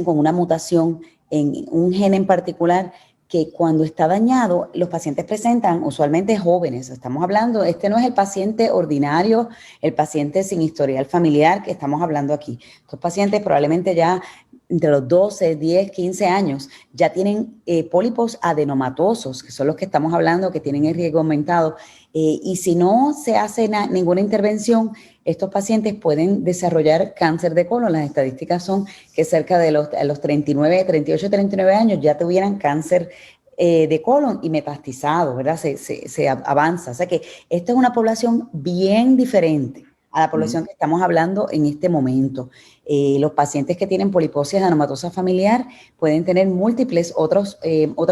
con una mutación en un gen en particular, que cuando está dañado, los pacientes presentan usualmente jóvenes. Estamos hablando, no es el paciente ordinario, el paciente sin historial familiar que estamos hablando aquí. Estos pacientes probablemente ya entre los 12, 10, 15 años ya tienen pólipos adenomatosos, que son los que estamos hablando, que tienen el riesgo aumentado. Y si no se hace ninguna intervención, estos pacientes pueden desarrollar cáncer de colon. Las estadísticas son que cerca de los 38, 39 años ya tuvieran cáncer de colon y metastizado, ¿verdad? Se avanza. O sea que esta es una población bien diferente a la población que estamos hablando en este momento. Los pacientes que tienen poliposis adenomatosa familiar pueden tener múltiples otras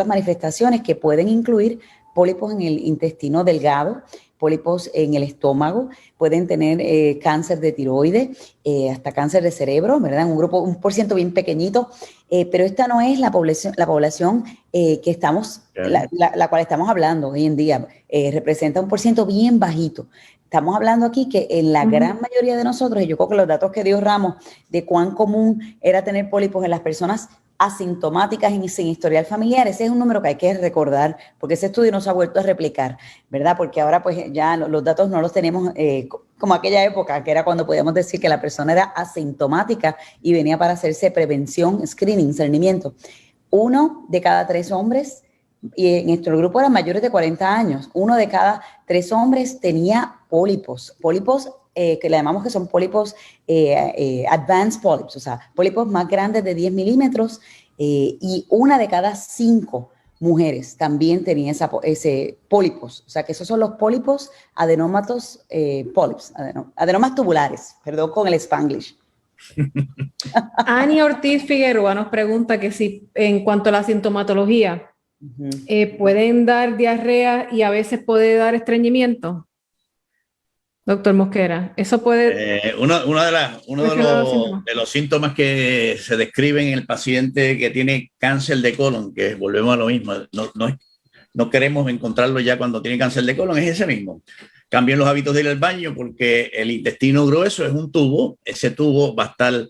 manifestaciones que pueden incluir pólipos en el intestino delgado, pólipos en el estómago, pueden tener cáncer de tiroides, hasta cáncer de cerebro, ¿verdad? Un % bien pequeñito, pero esta no es la población que estamos, la cual estamos hablando hoy en día. Representa un % bien bajito. Estamos hablando aquí que en la gran mayoría de nosotros, y yo creo que los datos que dio Ramos de cuán común era tener pólipos en las personas asintomáticas y sin historial familiar, ese es un número que hay que recordar, porque ese estudio no se ha vuelto a replicar, ¿verdad? Porque ahora pues ya los datos no los tenemos como aquella época, que era cuando podíamos decir que la persona era asintomática y venía para hacerse prevención, screening, cernimiento. 1 de cada 3 hombres, y en nuestro grupo eran mayores de 40 años, 1 de cada 3 hombres tenía pólipos que le llamamos que son pólipos advanced polyps, o sea, pólipos más grandes de 10 milímetros, y 1 de cada 5 mujeres también tenían ese pólipos. O sea, que esos son los pólipos adenómatos, adenomas tubulares, perdón con el Spanglish. Ani Ortiz Figueroa nos pregunta que si en cuanto a la sintomatología, ¿pueden dar diarrea y a veces puede dar estreñimiento? Doctor Mosquera, eso puede... uno de los síntomas que se describen en el paciente que tiene cáncer de colon, que volvemos a lo mismo, no queremos encontrarlo ya cuando tiene cáncer de colon, es ese mismo. Cambien los hábitos de ir al baño porque el intestino grueso es un tubo, ese tubo va a estar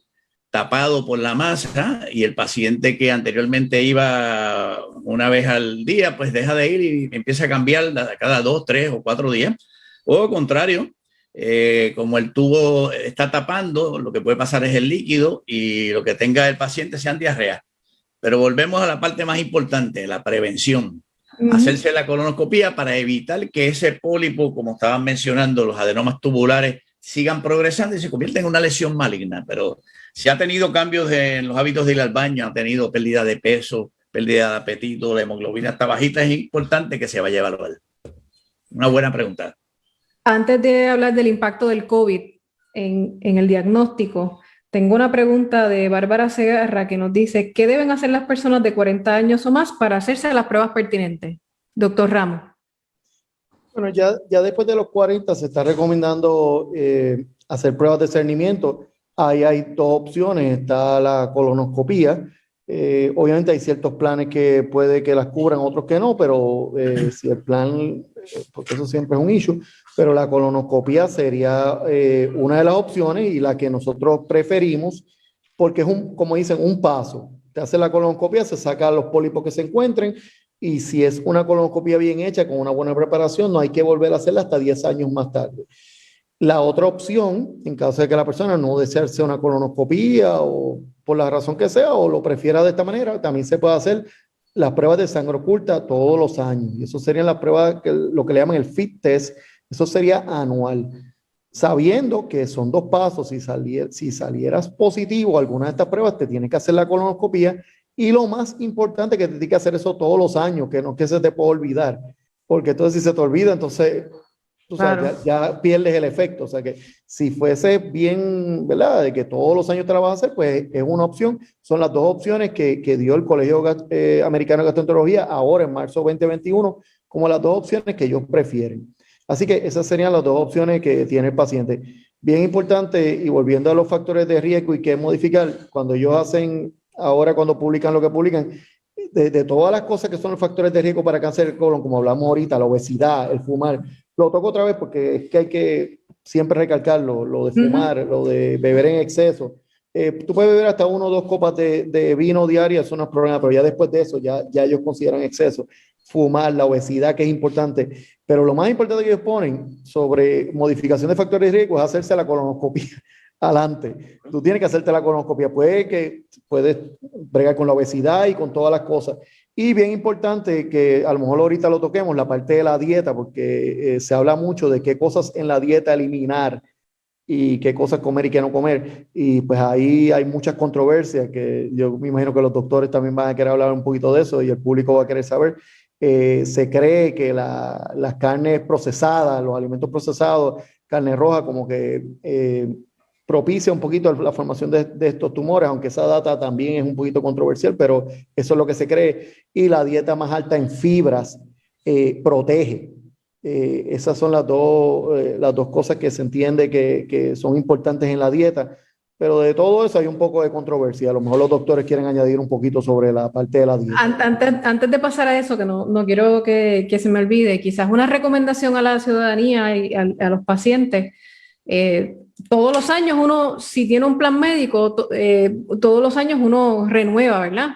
tapado por la masa y el paciente que anteriormente iba una vez al día, pues deja de ir y empieza a cambiar cada 2, 3 o 4 días. O al contrario, como el tubo está tapando, lo que puede pasar es el líquido y lo que tenga el paciente sean diarreas. Pero volvemos a la parte más importante, la prevención. Hacerse la colonoscopía para evitar que ese pólipo, como estaban mencionando, los adenomas tubulares, sigan progresando y se convierten en una lesión maligna. Pero si ha tenido cambios en los hábitos de ir al baño, ha tenido pérdida de peso, pérdida de apetito, la hemoglobina está bajita, es importante que se vaya a evaluar. Una buena pregunta. Antes de hablar del impacto del COVID en el diagnóstico, tengo una pregunta de Bárbara Segarra que nos dice, ¿qué deben hacer las personas de 40 años o más para hacerse las pruebas pertinentes? Doctor Ramos. Bueno, ya después de los 40 se está recomendando hacer pruebas de cernimiento. Ahí hay dos opciones, está la colonoscopía. Obviamente hay ciertos planes que puede que las cubran, otros que no, pero si el plan, porque eso siempre es un issue, pero la colonoscopía sería una de las opciones y la que nosotros preferimos, porque es como dicen, un paso. Te hace la colonoscopía, se sacan los pólipos que se encuentren y si es una colonoscopía bien hecha, con una buena preparación, no hay que volver a hacerla hasta 10 años más tarde. La otra opción, en caso de que la persona no desee hacer una colonoscopía o por la razón que sea o lo prefiera de esta manera, también se puede hacer las pruebas de sangre oculta todos los años. Y eso serían las pruebas, lo que le llaman el FIT test, eso sería anual. Sabiendo que son dos pasos, si salieras positivo a alguna de estas pruebas, te tienes que hacer la colonoscopía y lo más importante es que te tienes que hacer eso todos los años, que no que se te pueda olvidar. Porque entonces si se te olvida, entonces... Claro. Ya pierdes el efecto. O sea que si fuese bien, ¿verdad? De que todos los años te la vas a hacer, pues es una opción. Son las dos opciones que dio el Colegio Americano de Gastroenterología ahora en marzo 2021, como las dos opciones que ellos prefieren. Así que esas serían las dos opciones que tiene el paciente. Bien importante, y volviendo a los factores de riesgo y qué modificar, cuando ellos hacen, ahora cuando publican lo que publican, de todas las cosas que son los factores de riesgo para cáncer de colon, como hablamos ahorita, la obesidad, el fumar, lo toco otra vez porque es que hay que siempre recalcarlo, lo de fumar, lo de beber en exceso. Tú puedes beber hasta 1 o 2 copas de vino diarias, eso no es problema, pero ya después de eso ya ellos consideran exceso. Fumar, la obesidad, que es importante. Pero lo más importante que ellos ponen sobre modificación de factores de riesgo es hacerse la colonoscopia. Adelante. Tú tienes que hacerte la colonoscopia. Puedes bregar con la obesidad y con todas las cosas. Y bien importante que a lo mejor ahorita lo toquemos, la parte de la dieta, porque se habla mucho de qué cosas en la dieta eliminar y qué cosas comer y qué no comer. Y pues ahí hay muchas controversias que yo me imagino que los doctores también van a querer hablar un poquito de eso y el público va a querer saber. Se cree que las carnes procesadas, los alimentos procesados, carne roja, como que propicia un poquito la formación de estos tumores, aunque esa data también es un poquito controversial, pero eso es lo que se cree. Y la dieta más alta en fibras protege. Esas son las dos cosas que se entiende que son importantes en la dieta. Pero de todo eso hay un poco de controversia. A lo mejor los doctores quieren añadir un poquito sobre la parte de la dieta. Antes de pasar a eso, que no quiero que se me olvide, quizás una recomendación a la ciudadanía y a los pacientes. Todos los años uno, si tiene un plan médico, todos los años uno renueva, ¿verdad?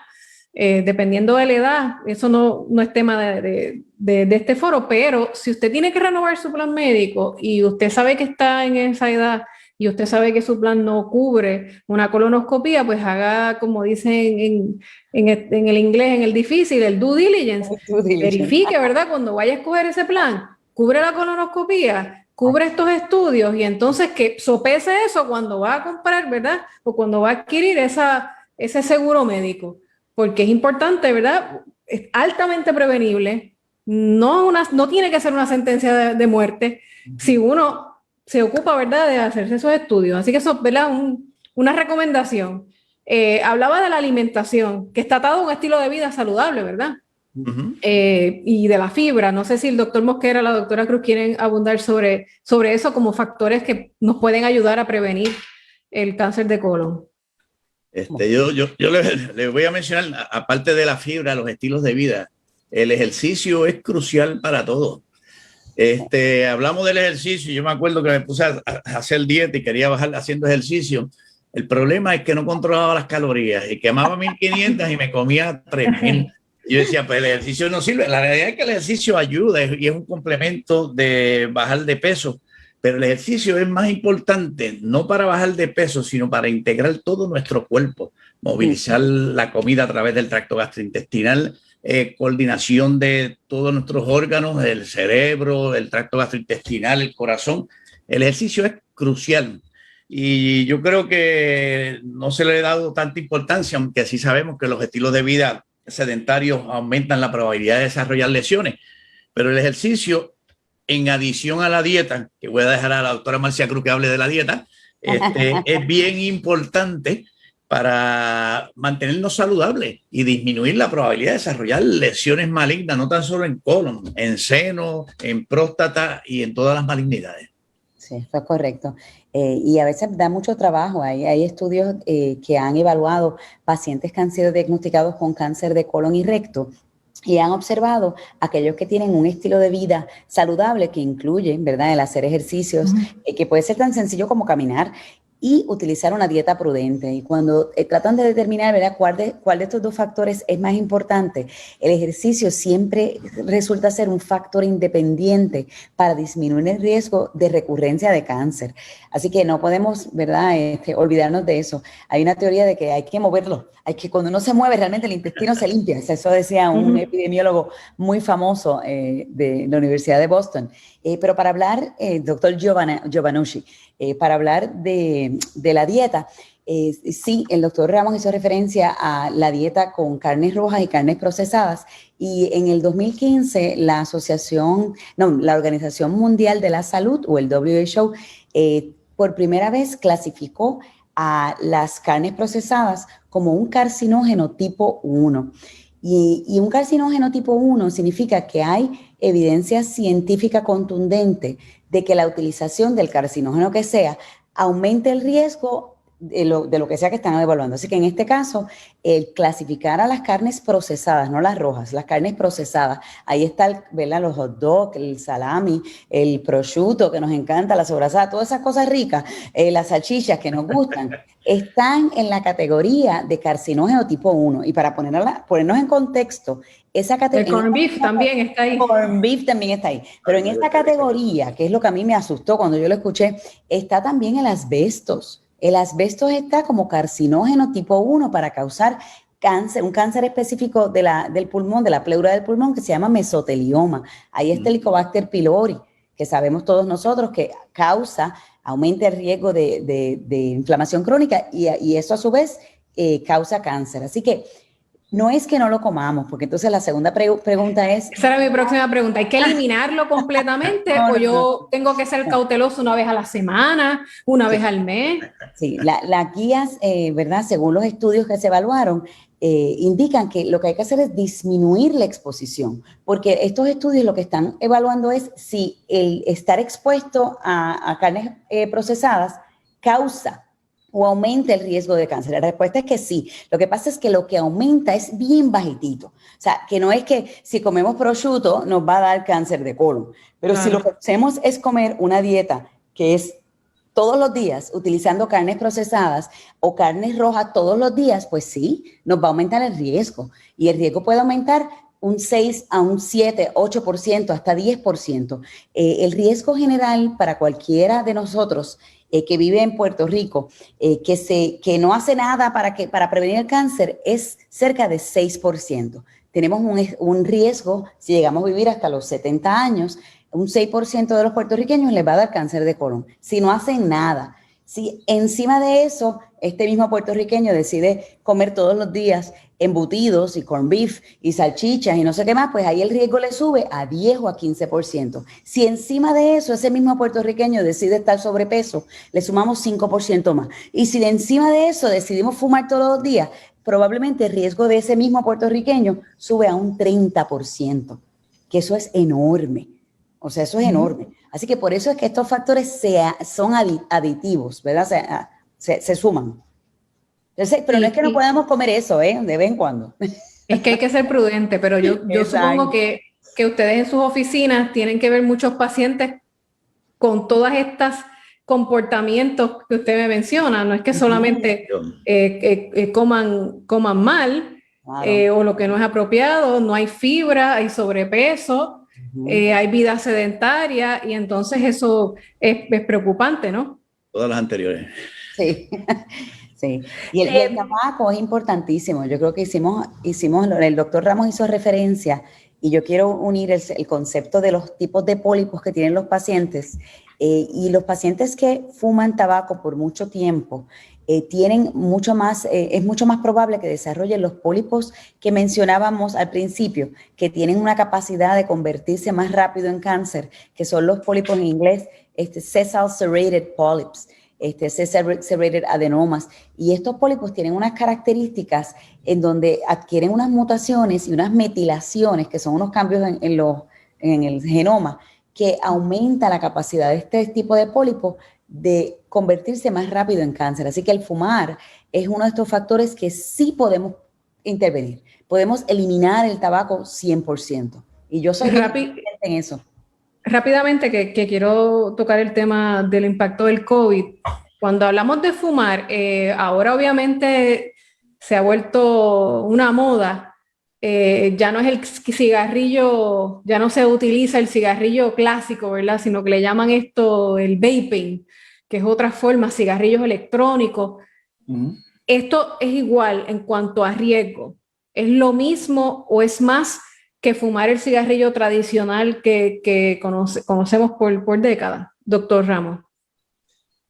Dependiendo de la edad, eso no es tema de este foro, pero si usted tiene que renovar su plan médico y usted sabe que está en esa edad y usted sabe que su plan no cubre una colonoscopía, pues haga, como dicen en el inglés, en el difícil, el due diligence. Verifique, ¿verdad? Cuando vaya a escoger ese plan, cubre la colonoscopía, cubre estos estudios y entonces que sopese eso cuando va a comprar, ¿verdad? O cuando va a adquirir ese seguro médico. Porque es importante, ¿verdad? es altamente prevenible, no tiene que ser una sentencia de muerte si uno se ocupa, ¿verdad?, de hacerse esos estudios. Así que eso, ¿verdad?, una recomendación. Hablaba de la alimentación, que está atado a un estilo de vida saludable, ¿verdad? Y de la fibra. No sé si el doctor Mosquera, la doctora Cruz quieren abundar sobre eso como factores que nos pueden ayudar a prevenir el cáncer de colon. Yo le voy a mencionar, aparte de la fibra, los estilos de vida, el ejercicio es crucial para todo. Hablamos del ejercicio. Yo me acuerdo que me puse a hacer dieta y quería bajar haciendo ejercicio. El problema es que no controlaba las calorías y quemaba 1500 y me comía 3000. Yo decía, pues el ejercicio no sirve. La realidad es que el ejercicio ayuda y es un complemento de bajar de peso, pero el ejercicio es más importante, no para bajar de peso, sino para integrar todo nuestro cuerpo, movilizar la comida a través del tracto gastrointestinal, coordinación de todos nuestros órganos, el cerebro, el tracto gastrointestinal, el corazón. El ejercicio es crucial. Y yo creo que no se le ha dado tanta importancia, aunque sí sabemos que los estilos de vida sedentarios aumentan la probabilidad de desarrollar lesiones. Pero el ejercicio, en adición a la dieta, que voy a dejar a la doctora Marcia Cruz que hable de la dieta, es bien importante para mantenernos saludables y disminuir la probabilidad de desarrollar lesiones malignas, no tan solo en colon, en seno, en próstata y en todas las malignidades. Sí, eso es correcto. Y a veces da mucho trabajo. Hay estudios que han evaluado pacientes que han sido diagnosticados con cáncer de colon y recto y han observado aquellos que tienen un estilo de vida saludable que incluye, ¿verdad?, el hacer ejercicios, que puede ser tan sencillo como caminar y utilizar una dieta prudente. Y cuando tratan de determinar, ¿verdad?, cuál de estos dos factores es más importante, el ejercicio siempre resulta ser un factor independiente para disminuir el riesgo de recurrencia de cáncer. Así que no podemos, ¿verdad?, olvidarnos de eso. Hay una teoría de que hay que moverlo, cuando uno se mueve realmente el intestino se limpia. Eso decía un epidemiólogo muy famoso de la Universidad de Boston. Pero para hablar, doctor Giovannucci, para hablar de la dieta, sí, el doctor Ramos hizo referencia a la dieta con carnes rojas y carnes procesadas, y en el 2015 la Organización Mundial de la Salud, o el WHO, por primera vez clasificó a las carnes procesadas como un carcinógeno tipo 1. Y un carcinógeno tipo 1 significa que hay evidencia científica contundente de que la utilización del carcinógeno que sea aumente el riesgo de lo que sea que están evaluando. Así que en este caso, el clasificar a las carnes procesadas, no las rojas, las carnes procesadas, ahí está, ¿verdad?, los hot dogs, el salami, el prosciutto que nos encanta, la sobrasada, todas esas cosas ricas, las salchichas que nos gustan, están en la categoría de carcinógeno tipo 1. Y para ponernos en contexto, esa categoría... El corn beef también está ahí. El corn beef también está ahí. Pero en esta categoría, que es lo que a mí me asustó cuando yo lo escuché, está también el asbestos. El asbestos está como carcinógeno tipo 1 para causar cáncer, un cáncer específico del pulmón, de la pleura del pulmón, que se llama mesotelioma. Ahí está el Helicobacter pylori, que sabemos todos nosotros que aumenta el riesgo de inflamación crónica y eso a su vez causa cáncer. Así que no es que no lo comamos, porque entonces la segunda pregunta es... Esa era mi próxima pregunta. ¿Hay que eliminarlo completamente o yo tengo que ser cauteloso una vez a la semana, una vez al mes? Sí, las guías, ¿verdad?, según los estudios que se evaluaron, indican que lo que hay que hacer es disminuir la exposición, porque estos estudios lo que están evaluando es si el estar expuesto a carnes procesadas causa o aumenta el riesgo de cáncer. La respuesta es que sí. Lo que pasa es que lo que aumenta es bien bajitito. O sea, que no es que si comemos prosciutto nos va a dar cáncer de colon, pero si lo que hacemos es comer una dieta que es todos los días utilizando carnes procesadas o carnes rojas todos los días, pues sí, nos va a aumentar el riesgo. Y el riesgo puede aumentar un 6 a un 7, 8%, hasta 10%. El riesgo general para cualquiera de nosotros que vive en Puerto Rico, que no hace nada para prevenir el cáncer, es cerca de 6%. Tenemos un riesgo, si llegamos a vivir hasta los 70 años, un 6% de los puertorriqueños les va a dar cáncer de colon, si no hacen nada. Si encima de eso, este mismo puertorriqueño decide comer todos los días embutidos y corned beef y salchichas y no sé qué más, pues ahí el riesgo le sube a 10 o a 15%. Si encima de eso ese mismo puertorriqueño decide estar sobrepeso, le sumamos 5% más. Y si de encima de eso decidimos fumar todos los días, probablemente el riesgo de ese mismo puertorriqueño sube a un 30%, que eso es enorme. O sea, eso es enorme. Así que por eso es que estos factores son aditivos, ¿verdad? Se suman. Entonces, pero no es que no podamos comer eso, de vez en cuando. Es que hay que ser prudente, pero yo supongo que ustedes en sus oficinas tienen que ver muchos pacientes con todas estas comportamientos que usted me menciona. No es que solamente coman mal, claro, o lo que no es apropiado, no hay fibra, hay sobrepeso, hay vida sedentaria, y entonces eso es preocupante, ¿no? Todas las anteriores. Sí. Sí, y el tabaco es importantísimo. Yo creo que hicimos, el doctor Ramos hizo referencia, y yo quiero unir el concepto de los tipos de pólipos que tienen los pacientes, y los pacientes que fuman tabaco por mucho tiempo tienen mucho más, es mucho más probable que desarrollen los pólipos que mencionábamos al principio, que tienen una capacidad de convertirse más rápido en cáncer, que son los pólipos en inglés, sessile serrated polyps. Serrated adenomas, y estos pólipos tienen unas características en donde adquieren unas mutaciones y unas metilaciones, que son unos cambios en el genoma, que aumenta la capacidad de este tipo de pólipos de convertirse más rápido en cáncer. Así que el fumar es uno de estos factores que sí podemos intervenir. Podemos eliminar el tabaco 100%. Y yo soy en eso. Rápidamente, que quiero tocar el tema del impacto del COVID. Cuando hablamos de fumar, ahora obviamente se ha vuelto una moda. Ya no es el cigarrillo, ya no se utiliza el cigarrillo clásico, ¿verdad? Sino que le llaman esto el vaping, que es otra forma, cigarrillos electrónicos. Esto es igual en cuanto a riesgo. ¿Es lo mismo o es más que fumar el cigarrillo tradicional que conocemos por décadas, doctor Ramos?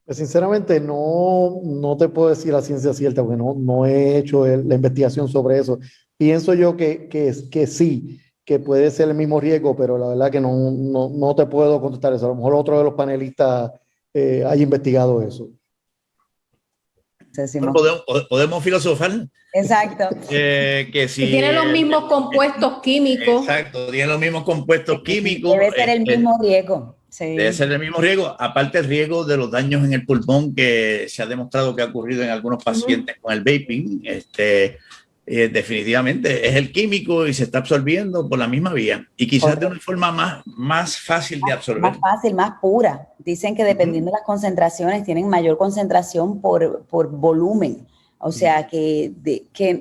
Pues sinceramente no te puedo decir la ciencia cierta, porque no he hecho la investigación sobre eso. Pienso yo que sí, que puede ser el mismo riesgo, pero la verdad que no te puedo contestar eso. A lo mejor otro de los panelistas haya investigado eso. Podemos filosofar. Exacto. Que si tiene los mismos compuestos químicos. Exacto, tiene los mismos compuestos químicos. Debe ser el mismo riesgo. Sí. Debe ser el mismo riesgo, aparte el riesgo de los daños en el pulmón que se ha demostrado que ha ocurrido en algunos pacientes con el vaping. Definitivamente es el químico y se está absorbiendo por la misma vía, y quizás de una forma más fácil de absorber. Más fácil, más pura. Dicen que dependiendo de las concentraciones tienen mayor concentración por volumen. O sea que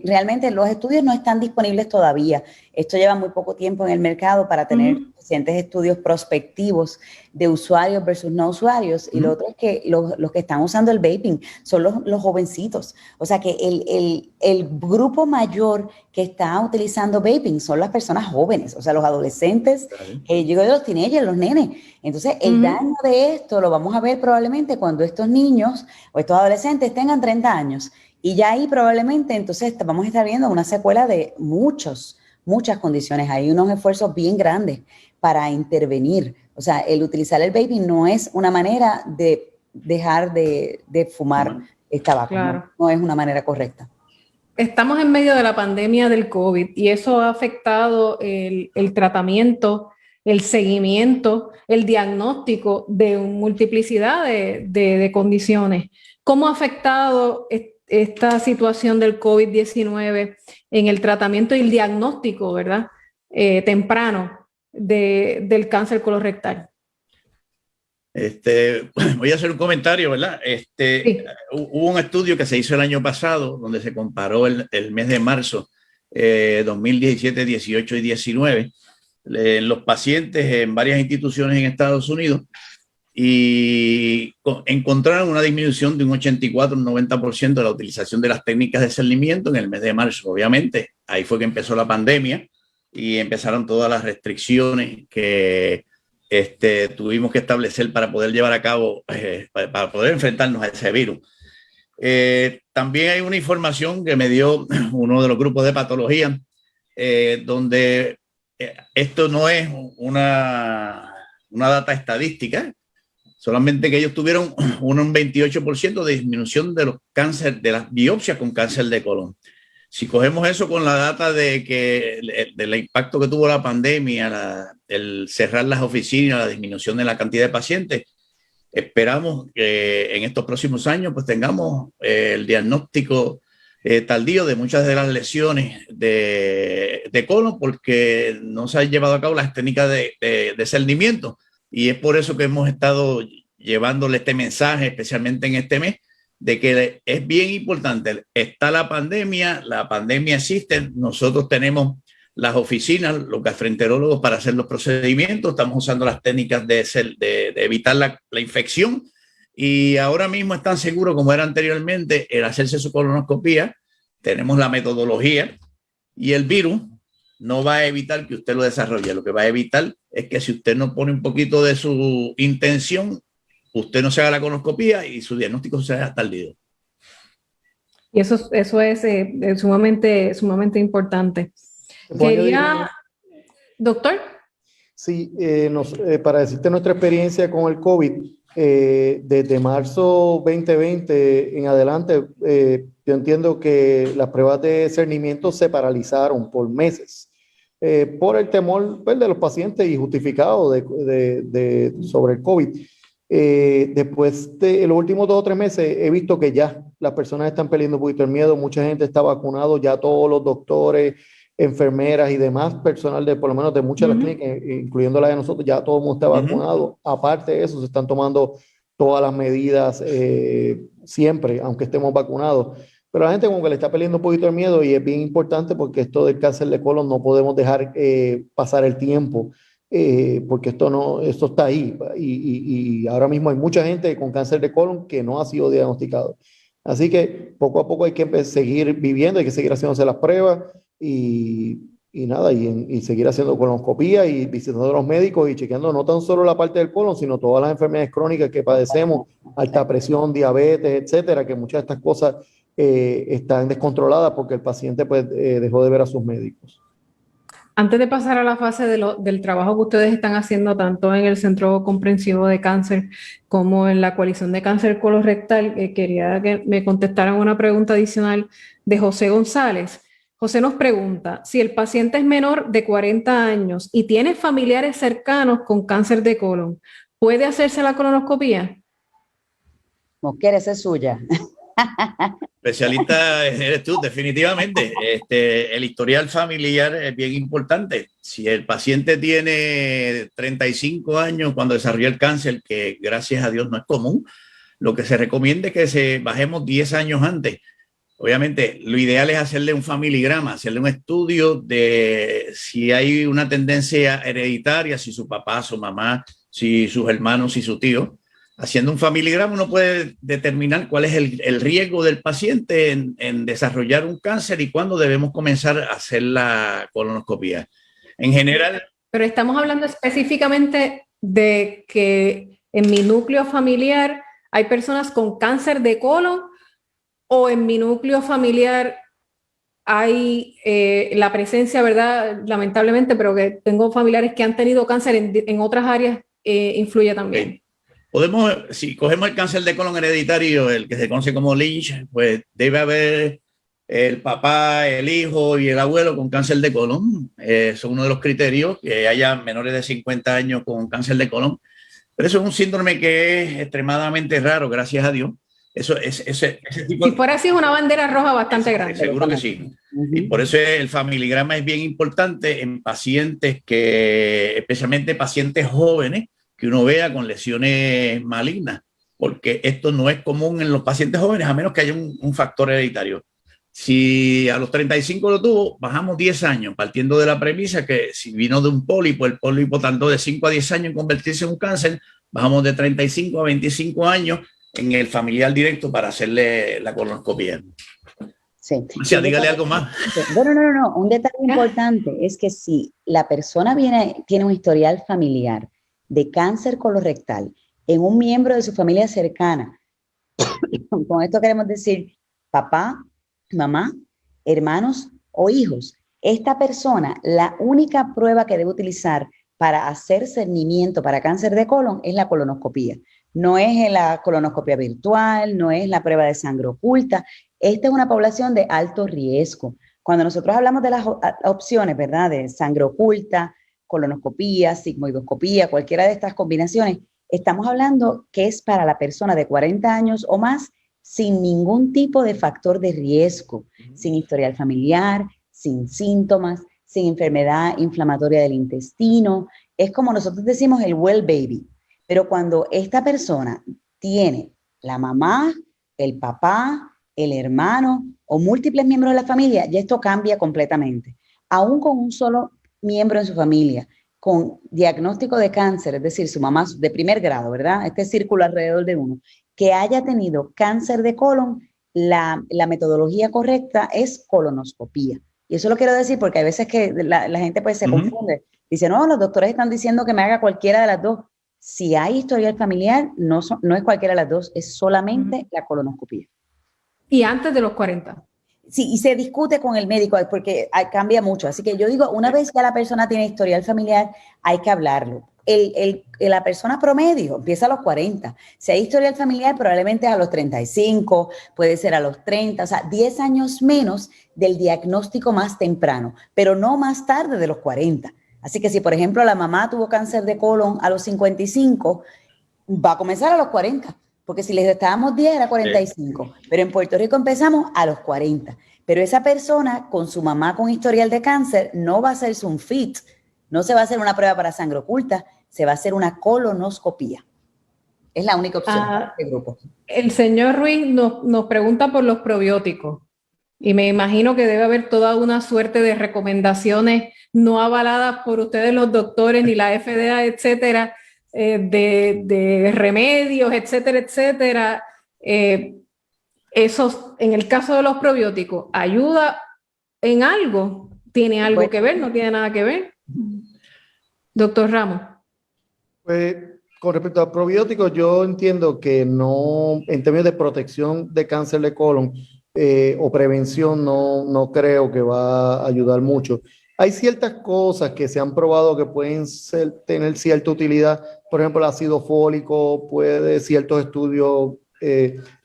realmente los estudios no están disponibles todavía. Esto lleva muy poco tiempo en el mercado para tener suficientes estudios prospectivos de usuarios versus no usuarios. Y lo otro es que los que están usando el vaping son los jovencitos. O sea que el grupo mayor que está utilizando vaping son las personas jóvenes, o sea, los adolescentes, yo digo los teenagers, los nenes. Entonces, el daño de esto lo vamos a ver probablemente cuando estos niños o estos adolescentes tengan 30 años. Y ya ahí probablemente entonces vamos a estar viendo una secuela de muchas condiciones. Hay unos esfuerzos bien grandes para intervenir. O sea, el utilizar el vaping no es una manera de dejar de fumar el tabaco. Claro. No es una manera correcta. Estamos en medio de la pandemia del COVID y eso ha afectado el tratamiento, el seguimiento, el diagnóstico de multiplicidad de condiciones. ¿Cómo ha afectado esta situación del COVID-19 en el tratamiento y el diagnóstico, ¿verdad? Temprano del cáncer colorectal? Voy a hacer un comentario, ¿verdad? Sí. Hubo un estudio que se hizo el año pasado donde se comparó el mes de marzo 2017, 18 y 19 los pacientes en varias instituciones en Estados Unidos, y encontraron una disminución de un 84, un 90% de la utilización de las técnicas de cernimiento en el mes de marzo. Obviamente, ahí fue que empezó la pandemia y empezaron todas las restricciones que tuvimos que establecer para poder llevar a cabo, para poder enfrentarnos a ese virus. También hay una información que me dio uno de los grupos de patología, donde esto no es una data estadística, solamente que ellos tuvieron un 28% de disminución de los cánceres, de las biopsias con cáncer de colon. Si cogemos eso con la data del impacto que tuvo la pandemia, el cerrar las oficinas, la disminución de la cantidad de pacientes, esperamos que en estos próximos años pues tengamos el diagnóstico tardío de muchas de las lesiones de colon, porque no se han llevado a cabo las técnicas de discernimiento, y es por eso que hemos estado llevándole este mensaje, especialmente en este mes, de que es bien importante. Está la pandemia existe, nosotros tenemos las oficinas, los gastroenterólogos para hacer los procedimientos, estamos usando las técnicas de evitar la infección, y ahora mismo están seguros, como era anteriormente, el hacerse su colonoscopía. Tenemos la metodología, y el virus no va a evitar que usted lo desarrolle. Lo que va a evitar es que si usted no pone un poquito de su intención, usted no se haga la colonoscopía y su diagnóstico sea tardío. Y eso es sumamente importante. Quería, doctor. Sí, para decirte nuestra experiencia con el COVID, desde marzo 2020 en adelante, yo entiendo que las pruebas de discernimiento se paralizaron por meses, por el temor, pues, de los pacientes y justificado sobre el COVID. Después de los últimos 2 o 3 meses he visto que ya las personas están perdiendo un poquito el miedo, mucha gente está vacunado, ya todos los doctores, enfermeras y demás personal por lo menos de muchas de las clínicas, incluyendo la de nosotros, ya todo el mundo está vacunado. Aparte de eso, se están tomando todas las medidas siempre, aunque estemos vacunados. Pero la gente como que le está perdiendo un poquito el miedo, y es bien importante porque esto del cáncer de colon no podemos dejar pasar el tiempo. Porque esto está ahí, y ahora mismo hay mucha gente con cáncer de colon que no ha sido diagnosticado. Así que poco a poco hay que seguir viviendo, hay que seguir haciéndose las pruebas y seguir haciendo colonoscopía y visitando a los médicos y chequeando no tan solo la parte del colon, sino todas las enfermedades crónicas que padecemos, alta presión, diabetes, etcétera, que muchas de estas cosas están descontroladas porque el paciente pues dejó de ver a sus médicos. Antes de pasar a la fase del trabajo que ustedes están haciendo tanto en el Centro Comprensivo de Cáncer como en la Coalición de Cáncer Colorectal, quería que me contestaran una pregunta adicional de José González. José nos pregunta, si el paciente es menor de 40 años y tiene familiares cercanos con cáncer de colon, ¿puede hacerse la colonoscopía? Mosquera, esa es suya. Especialista eres tú, definitivamente. El historial familiar es bien importante. Si el paciente tiene 35 años cuando desarrolló el cáncer, que gracias a Dios no es común, lo que se recomienda es que bajemos 10 años antes. Obviamente, lo ideal es hacerle un familigrama, hacerle un estudio de si hay una tendencia hereditaria, si su papá, su mamá, si sus hermanos, si su tío. Haciendo un familigrama uno puede determinar cuál es el riesgo del paciente en desarrollar un cáncer y cuándo debemos comenzar a hacer la colonoscopia. En general... Pero estamos hablando específicamente de que en mi núcleo familiar hay personas con cáncer de colon, o en mi núcleo familiar hay la presencia, ¿verdad? Lamentablemente, pero que tengo familiares que han tenido cáncer en otras áreas, influye también. Okay. Si cogemos el cáncer de colon hereditario, el que se conoce como Lynch, pues debe haber el papá, el hijo y el abuelo con cáncer de colon. Son uno de los criterios, que haya menores de 50 años con cáncer de colon. Pero eso es un síndrome que es extremadamente raro, gracias a Dios. Ese tipo, si fuera así, es una bandera roja bastante grande. Seguro que sí. Y por eso el familigrama es bien importante en pacientes especialmente pacientes jóvenes, que uno vea con lesiones malignas, porque esto no es común en los pacientes jóvenes, a menos que haya un factor hereditario. Si a los 35 lo tuvo, bajamos 10 años, partiendo de la premisa que si vino de un pólipo, el pólipo tardó de 5 a 10 años en convertirse en un cáncer, bajamos de 35 a 25 años en el familiar directo para hacerle la colonoscopia. Sí. O sea, dígale algo más. No. Un detalle importante es que si la persona tiene un historial familiar de cáncer colorectal en un miembro de su familia cercana, con esto queremos decir papá, mamá, hermanos o hijos, esta persona, la única prueba que debe utilizar para hacer cernimiento para cáncer de colon es la colonoscopía. No es la colonoscopia virtual, no es la prueba de sangre oculta. Esta es una población de alto riesgo. Cuando nosotros hablamos de las opciones, ¿verdad? De sangre oculta, colonoscopía, sigmoidoscopía, cualquiera de estas combinaciones, estamos hablando que es para la persona de 40 años o más sin ningún tipo de factor de riesgo, sin historial familiar, sin síntomas, sin enfermedad inflamatoria del intestino. Es como nosotros decimos el well baby. Pero cuando esta persona tiene la mamá, el papá, el hermano o múltiples miembros de la familia, ya esto cambia completamente. Aún con un solo miembro en su familia, con diagnóstico de cáncer, es decir, su mamá de primer grado, ¿verdad? Este círculo alrededor de uno, que haya tenido cáncer de colon, la metodología correcta es colonoscopía. Y eso lo quiero decir porque hay veces que la gente pues se confunde. Dice, no, los doctores están diciendo que me haga cualquiera de las dos. Si hay historial familiar, no es cualquiera de las dos, es solamente la colonoscopía. Y antes de los 40. Sí, y se discute con el médico porque cambia mucho. Así que yo digo, una vez que la persona tiene historial familiar, hay que hablarlo. La persona promedio empieza a los 40. Si hay historial familiar, probablemente a los 35, puede ser a los 30, o sea, 10 años menos del diagnóstico más temprano, pero no más tarde de los 40. Así que si, por ejemplo, la mamá tuvo cáncer de colon a los 55, va a comenzar a los 40, porque si les estábamos 10 era 45, pero en Puerto Rico empezamos a los 40. Pero esa persona con su mamá con historial de cáncer no va a hacerse un FIT, no se va a hacer una prueba para sangre oculta, se va a hacer una colonoscopía. Es la única opción para este grupo. El señor Ruiz nos pregunta por los probióticos y me imagino que debe haber toda una suerte de recomendaciones no avaladas por ustedes los doctores ni la FDA, etcétera, de remedios, etcétera, etcétera. Esos, en el caso de los probióticos, ¿ayuda en algo? ¿Tiene algo que ver? ¿No tiene nada que ver? Doctor Ramos. Pues, con respecto a probióticos, yo entiendo que no, en términos de protección de cáncer de colon o prevención, no creo que va a ayudar mucho. Hay ciertas cosas que se han probado que pueden tener cierta utilidad. Por ejemplo, el ácido fólico ciertos estudios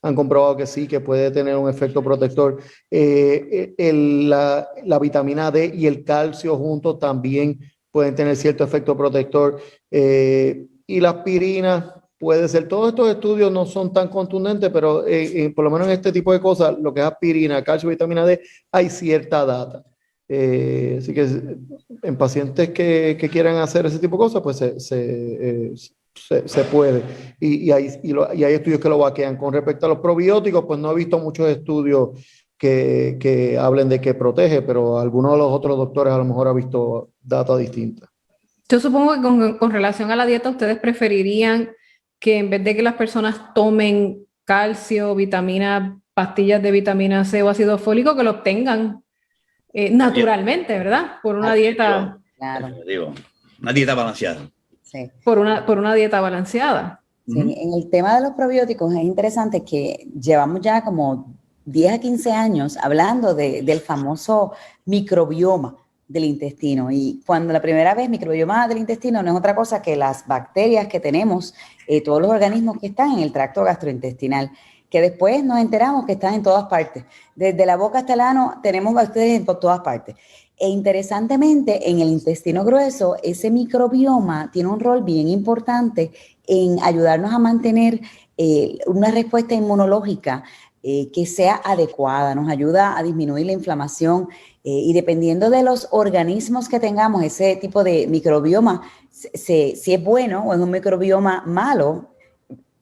han comprobado que sí, que puede tener un efecto protector. La vitamina D y el calcio juntos también pueden tener cierto efecto protector. Y la aspirina puede ser. Todos estos estudios no son tan contundentes, pero por lo menos en este tipo de cosas, lo que es aspirina, calcio, vitamina D, hay cierta data. Así que en pacientes que quieran hacer ese tipo de cosas, pues se puede. Y hay estudios que lo vaquean. Con respecto a los probióticos, pues no he visto muchos estudios que hablen de que protege, pero algunos de los otros doctores a lo mejor han visto data distintas. Yo supongo que con relación a la dieta, ustedes preferirían que en vez de que las personas tomen calcio, vitamina, pastillas de vitamina C o ácido fólico, que lo obtengan naturalmente, ¿verdad? Por una dieta. Claro. Una dieta balanceada. Sí. Por una dieta balanceada. Sí, en el tema de los probióticos es interesante que llevamos ya como 10 a 15 años hablando del famoso microbioma del intestino. Y cuando la primera vez microbioma del intestino no es otra cosa que las bacterias que tenemos, todos los organismos que están en el tracto gastrointestinal, que después nos enteramos que están en todas partes. Desde la boca hasta el ano tenemos bacterias en todas partes. E interesantemente, en el intestino grueso, ese microbioma tiene un rol bien importante en ayudarnos a mantener una respuesta inmunológica que sea adecuada, nos ayuda a disminuir la inflamación y dependiendo de los organismos que tengamos, ese tipo de microbioma, si es bueno o es un microbioma malo,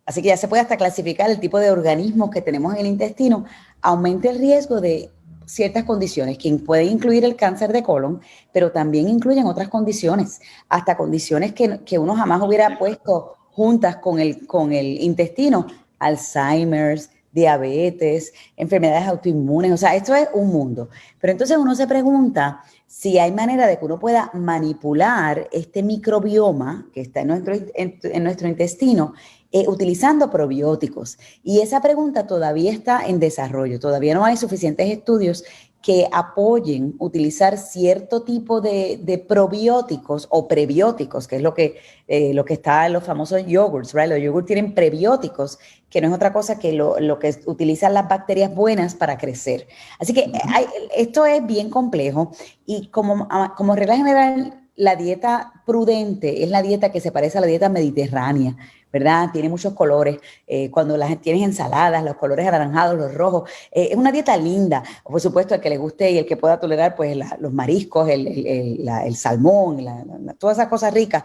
así que ya se puede hasta clasificar el tipo de organismos que tenemos en el intestino, aumenta el riesgo de ciertas condiciones, que pueden incluir el cáncer de colon, pero también incluyen otras condiciones, hasta condiciones que uno jamás hubiera puesto juntas con el intestino, Alzheimer's, diabetes, enfermedades autoinmunes, o sea, esto es un mundo. Pero entonces uno se pregunta si hay manera de que uno pueda manipular este microbioma que está en nuestro intestino utilizando probióticos. Y esa pregunta todavía está en desarrollo, todavía no hay suficientes estudios que apoyen utilizar cierto tipo de probióticos o prebióticos, que es lo que está en los famosos yogurts, ¿right? Los yogurts tienen prebióticos, que no es otra cosa que lo que utilizan las bacterias buenas para crecer. Así que esto es bien complejo y como regla general, la dieta prudente es la dieta que se parece a la dieta mediterránea, ¿verdad? Tiene muchos colores. Cuando tienes ensaladas, los colores anaranjados, los rojos, es una dieta linda. Por supuesto, el que le guste y el que pueda tolerar, pues los mariscos, el salmón, todas esas cosas ricas.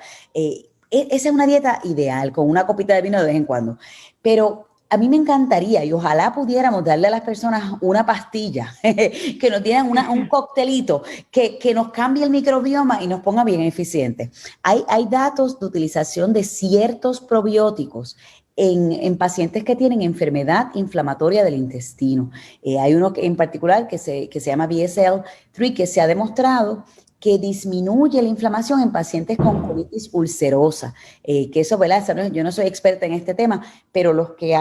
Esa es una dieta ideal, con una copita de vino de vez en cuando. Pero a mí me encantaría y ojalá pudiéramos darle a las personas una pastilla, que nos dieran un coctelito, que nos cambie el microbioma y nos ponga bien eficientes. Hay datos de utilización de ciertos probióticos en pacientes que tienen enfermedad inflamatoria del intestino. Hay uno en particular que se llama BSL-3, que se ha demostrado que disminuye la inflamación en pacientes con colitis ulcerosa, que eso, ¿verdad? Yo no soy experta en este tema, pero los que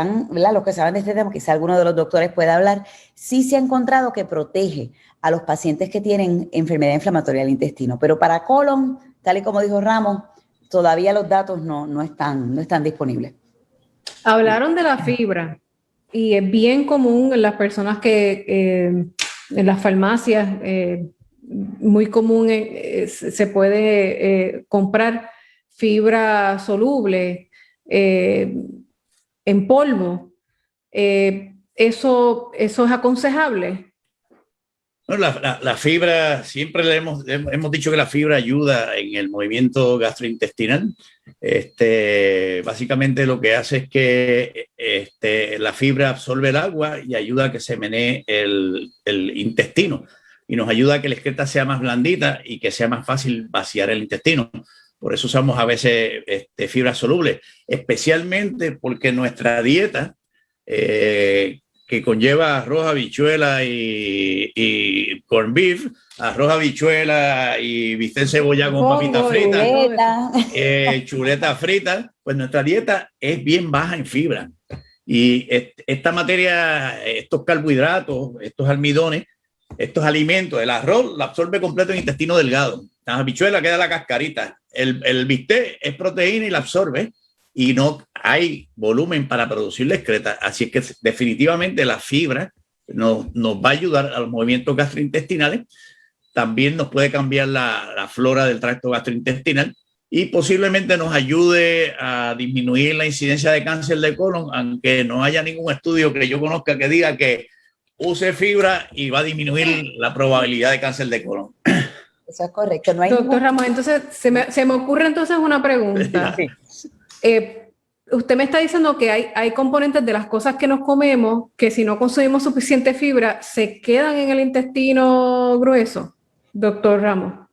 saben de este tema, quizá alguno de los doctores pueda hablar, sí se ha encontrado que protege a los pacientes que tienen enfermedad inflamatoria del intestino. Pero para colon, tal y como dijo Ramos, todavía los datos no están disponibles. Hablaron de la fibra y es bien común en las personas que en las farmacias, muy común, se puede comprar fibra soluble en polvo. ¿Eso es aconsejable? No, la fibra, siempre hemos dicho que la fibra ayuda en el movimiento gastrointestinal. Básicamente lo que hace es que la fibra absorbe el agua y ayuda a que se menee el intestino y nos ayuda a que la excreta sea más blandita y que sea más fácil vaciar el intestino. Por eso usamos a veces fibra soluble, especialmente porque nuestra dieta, que conlleva arroz, habichuela y corned beef, arroz, habichuela y bistec cebolla con papita frita, chuleta frita, pues nuestra dieta es bien baja en fibra. Y esta materia, estos carbohidratos, estos almidones, estos alimentos, el arroz lo absorbe completo en el intestino delgado. La habichuela queda la cascarita. El bistec es proteína y la absorbe y no hay volumen para producir la excreta. Así es que definitivamente la fibra nos va a ayudar a los movimientos gastrointestinales. También nos puede cambiar la flora del tracto gastrointestinal y posiblemente nos ayude a disminuir la incidencia de cáncer de colon, aunque no haya ningún estudio que yo conozca que diga que use fibra y va a disminuir la probabilidad de cáncer de colon. Eso es correcto. No hay Doctor Ramos, entonces se me ocurre entonces una pregunta. Usted me está diciendo que hay componentes de las cosas que nos comemos que si no consumimos suficiente fibra se quedan en el intestino grueso, doctor Ramos.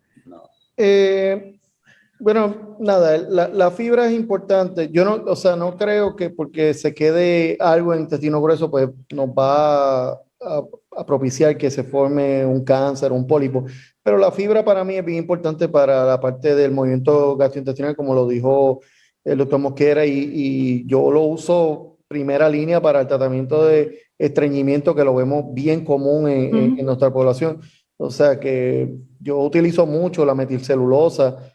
Bueno, nada, la fibra es importante. Yo no creo que porque se quede algo en el intestino grueso, pues nos va a propiciar que se forme un cáncer, un pólipo. Pero la fibra para mí es bien importante para la parte del movimiento gastrointestinal, como lo dijo el doctor Mosquera, y yo lo uso primera línea para el tratamiento de estreñimiento, que lo vemos bien común en nuestra población. O sea que yo utilizo mucho la metilcelulosa,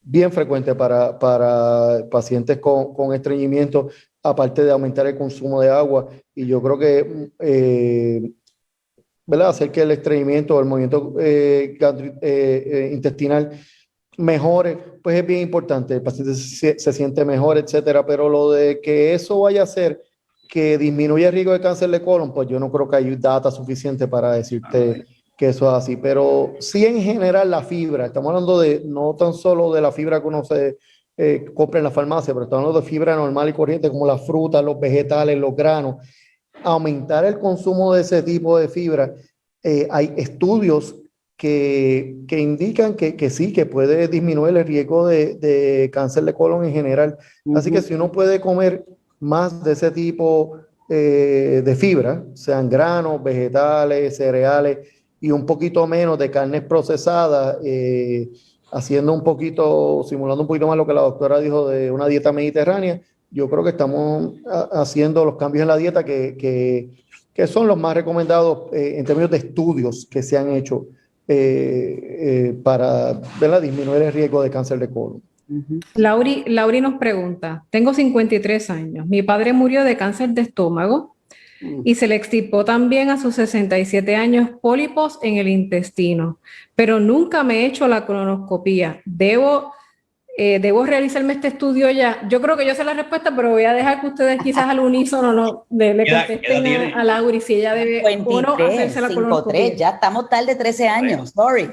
bien frecuente para pacientes con estreñimiento, aparte de aumentar el consumo de agua. Y yo creo que ¿verdad? Hacer que el estreñimiento o el movimiento intestinal mejore, pues es bien importante. El paciente se siente mejor, etcétera. Pero lo de que eso vaya a hacer que disminuya el riesgo de cáncer de colon, pues yo no creo que hay data suficiente para decirte que eso es así. Pero sí, en general, la fibra, estamos hablando de no tan solo de la fibra que uno se compra en la farmacia, pero estamos hablando de fibra normal y corriente, como las frutas, los vegetales, los granos. Aumentar el consumo de ese tipo de fibra. Hay estudios que indican que sí, que puede disminuir el riesgo de cáncer de colon en general. Así que si uno puede comer más de ese tipo de fibra, sean granos, vegetales, cereales, y un poquito menos de carnes procesadas, haciendo un poquito, simulando un poquito más lo que la doctora dijo de una dieta mediterránea, yo creo que estamos haciendo los cambios en la dieta que son los más recomendados en términos de estudios que se han hecho para, ¿verdad?, disminuir el riesgo de cáncer de colon. Lauri nos pregunta, tengo 53 años, mi padre murió de cáncer de estómago y se le extirpó también a sus 67 años pólipos en el intestino, pero nunca me he hecho la colonoscopía. ¿Debo realizarme este estudio ya? Yo creo que yo sé la respuesta, pero voy a dejar que ustedes quizás al unísono le contesten a Lauri si ella debe 23, o no hacerse la 53, colonoscopia. ya estamos tarde 13 años, sorry.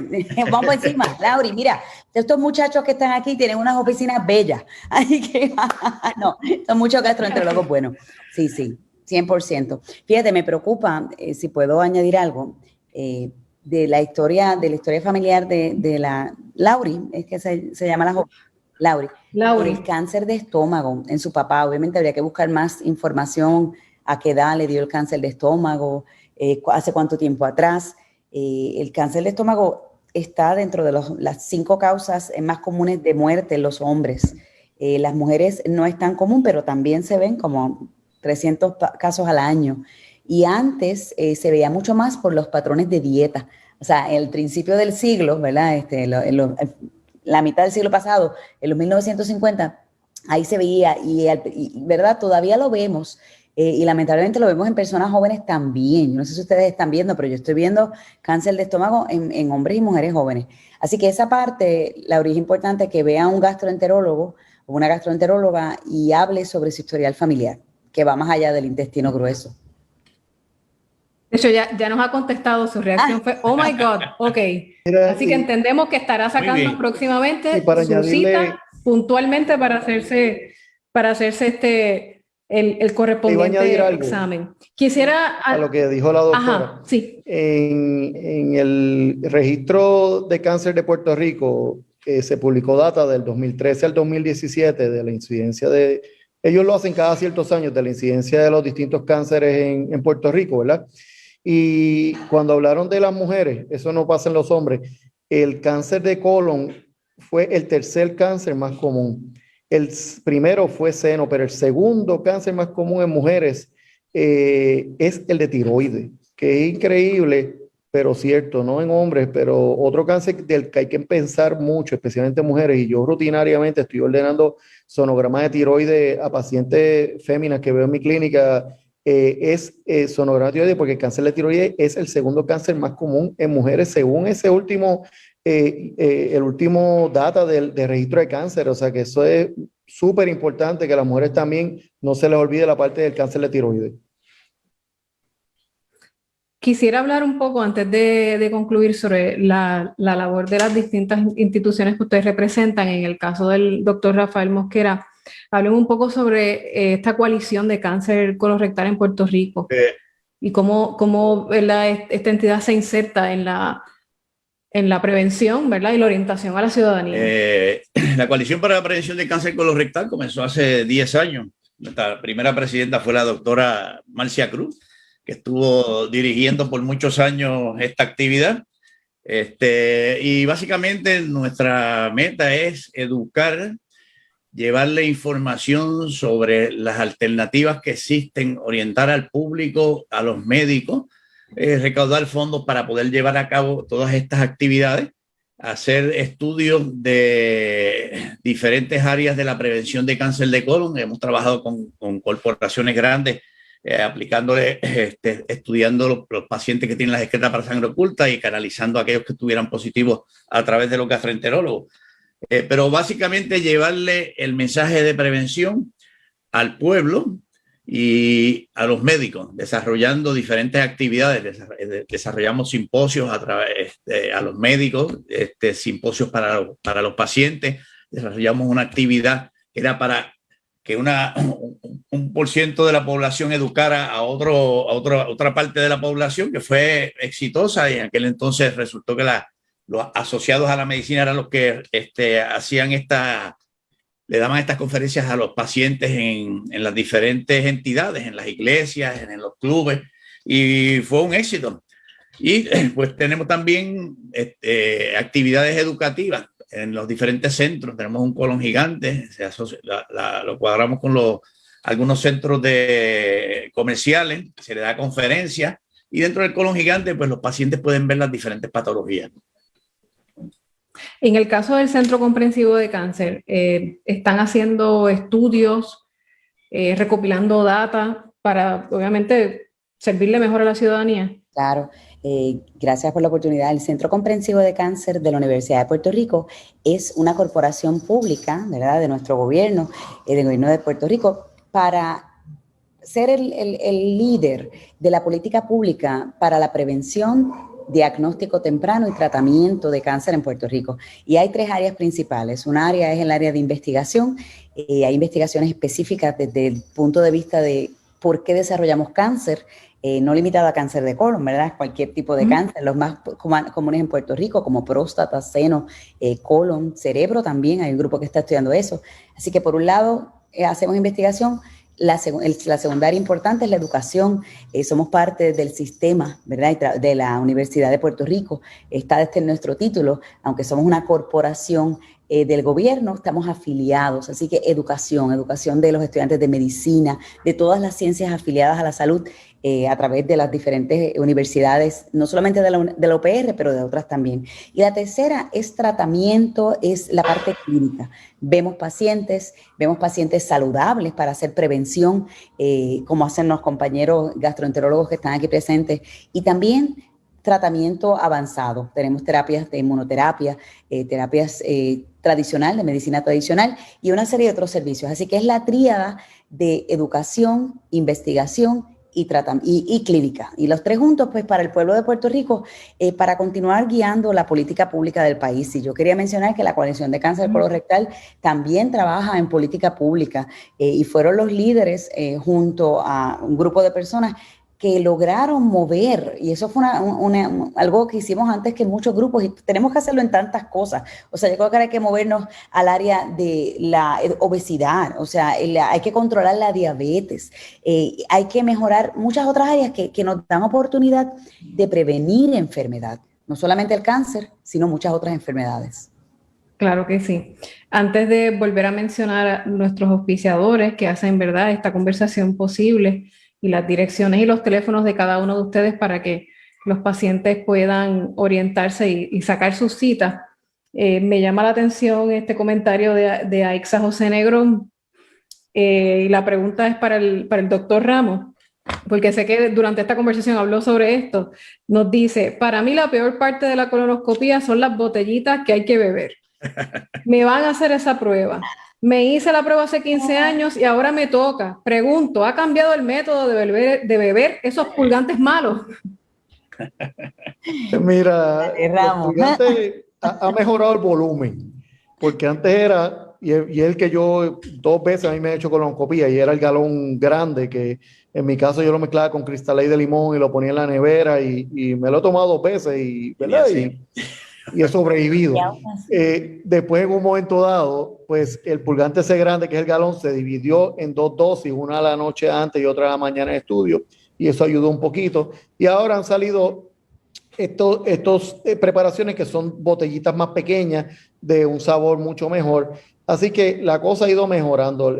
Vamos encima. Lauri, mira, estos muchachos que están aquí tienen unas oficinas bellas, así que no, son muchos gastroenterólogos buenos. Sí, 100%. Fíjate, me preocupa, si puedo añadir algo, de la historia familiar de la Lauri, es que se llama la joven. Lauri. El cáncer de estómago en su papá. Obviamente habría que buscar más información, a qué edad le dio el cáncer de estómago, hace cuánto tiempo atrás. El cáncer de estómago está dentro de las 5 causas más comunes de muerte en los hombres. Las mujeres no es tan común, pero también se ven como 300 casos al año. Y antes se veía mucho más por los patrones de dieta. O sea, en el principio del siglo, ¿verdad? La mitad del siglo pasado, en los 1950, ahí se veía, y ¿verdad? Todavía lo vemos, y lamentablemente lo vemos en personas jóvenes también. Yo no sé si ustedes están viendo, pero yo estoy viendo cáncer de estómago en hombres y mujeres jóvenes. Así que esa parte, Laura, es importante que vea a un gastroenterólogo o una gastroenteróloga y hable sobre su historial familiar, que va más allá del intestino grueso. De hecho, ya nos ha contestado, su reacción fue, oh my God, ok. Así que entendemos que estará sacando próximamente su cita puntualmente para hacerse el correspondiente examen. Quisiera... A lo que dijo la doctora. Ajá, sí. En el registro de cáncer de Puerto Rico, se publicó data del 2013 al 2017 de la incidencia de... Ellos lo hacen cada ciertos años, de la incidencia de los distintos cánceres en Puerto Rico, ¿verdad? Y cuando hablaron de las mujeres, eso no pasa en los hombres, el cáncer de colon fue el tercer cáncer más común. El primero fue seno, pero el segundo cáncer más común en mujeres es el de tiroides, que es increíble, pero cierto, no en hombres, pero otro cáncer del que hay que pensar mucho, especialmente en mujeres, y yo rutinariamente estoy ordenando sonogramas de tiroides a pacientes féminas que veo en mi clínica, es sonograma de tiroides, porque el cáncer de tiroides es el segundo cáncer más común en mujeres, según ese último, el último data de registro de cáncer. O sea que eso es súper importante, que a las mujeres también no se les olvide la parte del cáncer de tiroides. Quisiera hablar un poco, antes de concluir, sobre la labor de las distintas instituciones que ustedes representan. En el caso del doctor Rafael Mosquera, hablen un poco sobre esta coalición de cáncer colorectal en Puerto Rico y cómo esta entidad se inserta en la prevención, ¿verdad?, y la orientación a la ciudadanía. La Coalición para la Prevención del Cáncer Colorectal comenzó hace 10 años. Nuestra primera presidenta fue la doctora Marcia Cruz, que estuvo dirigiendo por muchos años esta actividad. Y básicamente nuestra meta es educar, llevarle información sobre las alternativas que existen, orientar al público, a los médicos, recaudar fondos para poder llevar a cabo todas estas actividades, hacer estudios de diferentes áreas de la prevención de cáncer de colon. Hemos trabajado con corporaciones grandes, aplicándole, estudiando los pacientes que tienen las excretas para sangre oculta y canalizando a aquellos que estuvieran positivos a través de los gastroenterólogos. Pero básicamente llevarle el mensaje de prevención al pueblo y a los médicos, desarrollando diferentes actividades. Desarrollamos simposios a los médicos, simposios para los pacientes. Desarrollamos una actividad que era para que un % de la población educara a otra parte de la población, que fue exitosa, y en aquel entonces resultó que los asociados a la medicina eran los que hacían le daban estas conferencias a los pacientes en las diferentes entidades, en las iglesias, en los clubes, y fue un éxito. Y pues tenemos también actividades educativas en los diferentes centros. Tenemos un colon gigante, lo cuadramos con algunos centros comerciales, se le da conferencias, y dentro del colon gigante pues los pacientes pueden ver las diferentes patologías. En el caso del Centro Comprensivo de Cáncer, ¿están haciendo estudios, recopilando data para, obviamente, servirle mejor a la ciudadanía? Claro, gracias por la oportunidad. El Centro Comprensivo de Cáncer de la Universidad de Puerto Rico es una corporación pública, ¿verdad?, de nuestro gobierno, del gobierno de Puerto Rico, para ser el líder de la política pública para la prevención, diagnóstico temprano y tratamiento de cáncer en Puerto Rico. Y hay 3 áreas principales. Una área es el área de investigación. Hay investigaciones específicas desde el punto de vista de por qué desarrollamos cáncer, no limitado a cáncer de colon, ¿verdad? Cualquier tipo de cáncer, los más comunes en Puerto Rico, como próstata, seno, colon, cerebro también. Hay un grupo que está estudiando eso. Así que por un lado hacemos investigación. La secundaria importante es la educación. Somos parte del sistema, ¿verdad?, de la Universidad de Puerto Rico. Está desde nuestro título, aunque somos una corporación del gobierno, estamos afiliados. Así que educación de los estudiantes de medicina, de todas las ciencias afiliadas a la salud, a través de las diferentes universidades, no solamente de la UPR, pero de otras también. Y la tercera es tratamiento, es la parte clínica. Vemos pacientes saludables para hacer prevención, como hacen los compañeros gastroenterólogos que están aquí presentes, y también tratamiento avanzado. Tenemos terapias de inmunoterapia, terapias tradicional, de medicina tradicional, y una serie de otros servicios. Así que es la tríada de educación, investigación y clínica. Y los 3 juntos, pues, para el pueblo de Puerto Rico, para continuar guiando la política pública del país. Y yo quería mencionar que la Coalición de Cáncer Colorectal también trabaja en política pública, y fueron los líderes, junto a un grupo de personas, que lograron mover, y eso fue algo que hicimos antes que muchos grupos, y tenemos que hacerlo en tantas cosas. O sea, yo creo que hay que movernos al área de la obesidad, o sea, hay que controlar la diabetes, hay que mejorar muchas otras áreas que nos dan oportunidad de prevenir enfermedad, no solamente el cáncer, sino muchas otras enfermedades. Claro que sí. Antes de volver a mencionar a nuestros auspiciadores que hacen, ¿verdad?, esta conversación posible, y las direcciones y los teléfonos de cada uno de ustedes para que los pacientes puedan orientarse y sacar sus citas. Me llama la atención este comentario de Aixa José Negrón, y la pregunta es para el doctor Ramos, porque sé que durante esta conversación habló sobre esto. Nos dice: para mí la peor parte de la colonoscopía son las botellitas que hay que beber. Me van a hacer esa prueba. Me hice la prueba hace 15 años y ahora me toca. Pregunto, ¿ha cambiado el método de beber esos pulgantes malos? Mira, los pulgantes ha mejorado el volumen, porque antes era, y el que yo 2 veces a mí me he hecho colonoscopía, y era el galón grande, que en mi caso yo lo mezclaba con Cristal de limón y lo ponía en la nevera, y me lo he tomado 2 veces, ¿verdad? Y he sobrevivido. Después, en un momento dado, pues el pulgante ese grande, que es el galón, se dividió en 2 dosis, una a la noche antes y otra a la mañana en estudio, y eso ayudó un poquito. Y ahora han salido estos preparaciones que son botellitas más pequeñas, de un sabor mucho mejor. Así que la cosa ha ido mejorando.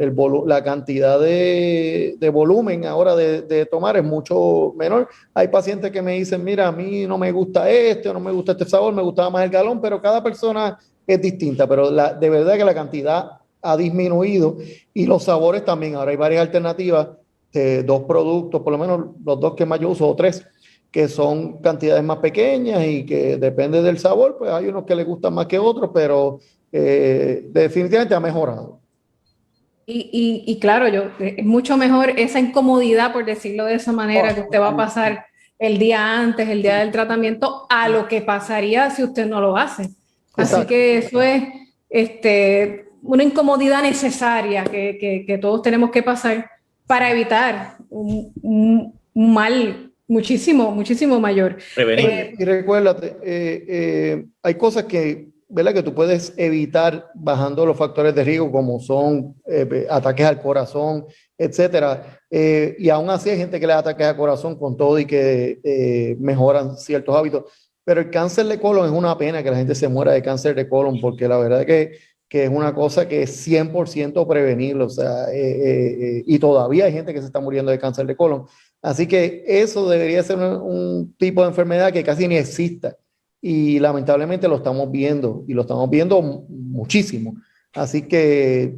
La cantidad de volumen ahora de tomar es mucho menor. Hay pacientes que me dicen: mira, a mí no me gusta o no me gusta este sabor, me gustaba más el galón, pero cada persona es distinta. Pero de verdad que la cantidad ha disminuido, y los sabores también. Ahora hay varias alternativas de 2 productos, por lo menos los 2 que más yo uso, o 3, que son cantidades más pequeñas y que depende del sabor, pues hay unos que les gustan más que otros, pero definitivamente ha mejorado. Y claro, es mucho mejor esa incomodidad, por decirlo de esa manera, que usted va a pasar el día antes, el día del tratamiento, a lo que pasaría si usted no lo hace. Así que eso es una incomodidad necesaria que todos tenemos que pasar para evitar un mal muchísimo, muchísimo mayor. Prevenible. Y recuérdate, hay cosas que, ¿verdad?, que tú puedes evitar bajando los factores de riesgo, como son ataques al corazón, etcétera. Y aún así hay gente que le da ataques al corazón con todo y que mejoran ciertos hábitos. Pero el cáncer de colon es una pena que la gente se muera de cáncer de colon, porque la verdad que es una cosa que es 100% prevenible, o sea, y todavía hay gente que se está muriendo de cáncer de colon. Así que eso debería ser un tipo de enfermedad que casi ni exista. Y lamentablemente lo estamos viendo, y lo estamos viendo muchísimo. Así que,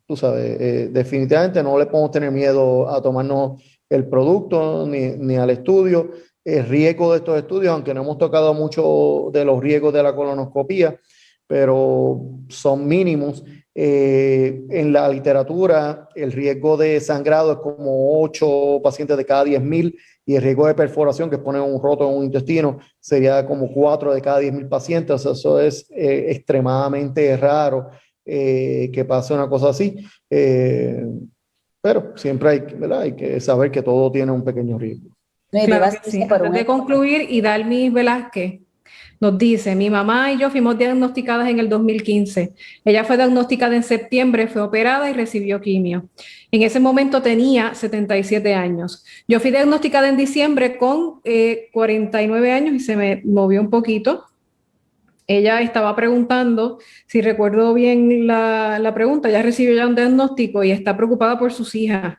tú sabes, definitivamente no le podemos tener miedo a tomarnos el producto ni al estudio. El riesgo de estos estudios, aunque no hemos tocado mucho de los riesgos de la colonoscopía, pero son mínimos. En la literatura, el riesgo de sangrado es como 8 pacientes de cada 10.000, y el riesgo de perforación, que pone un roto en un intestino, sería como 4 de cada 10.000 pacientes. O sea, eso es extremadamente raro que pase una cosa así. Pero siempre hay, ¿verdad?, hay que saber que todo tiene un pequeño riesgo. Claro que sí. Antes de concluir, Idalmis Velázquez nos dice: mi mamá y yo fuimos diagnosticadas en el 2015. Ella fue diagnosticada en septiembre, fue operada y recibió quimio. En ese momento tenía 77 años. Yo fui diagnosticada en diciembre con 49 años y se me movió un poquito. Ella estaba preguntando, si recuerdo bien la pregunta, ella recibió ya un diagnóstico y está preocupada por sus hijas.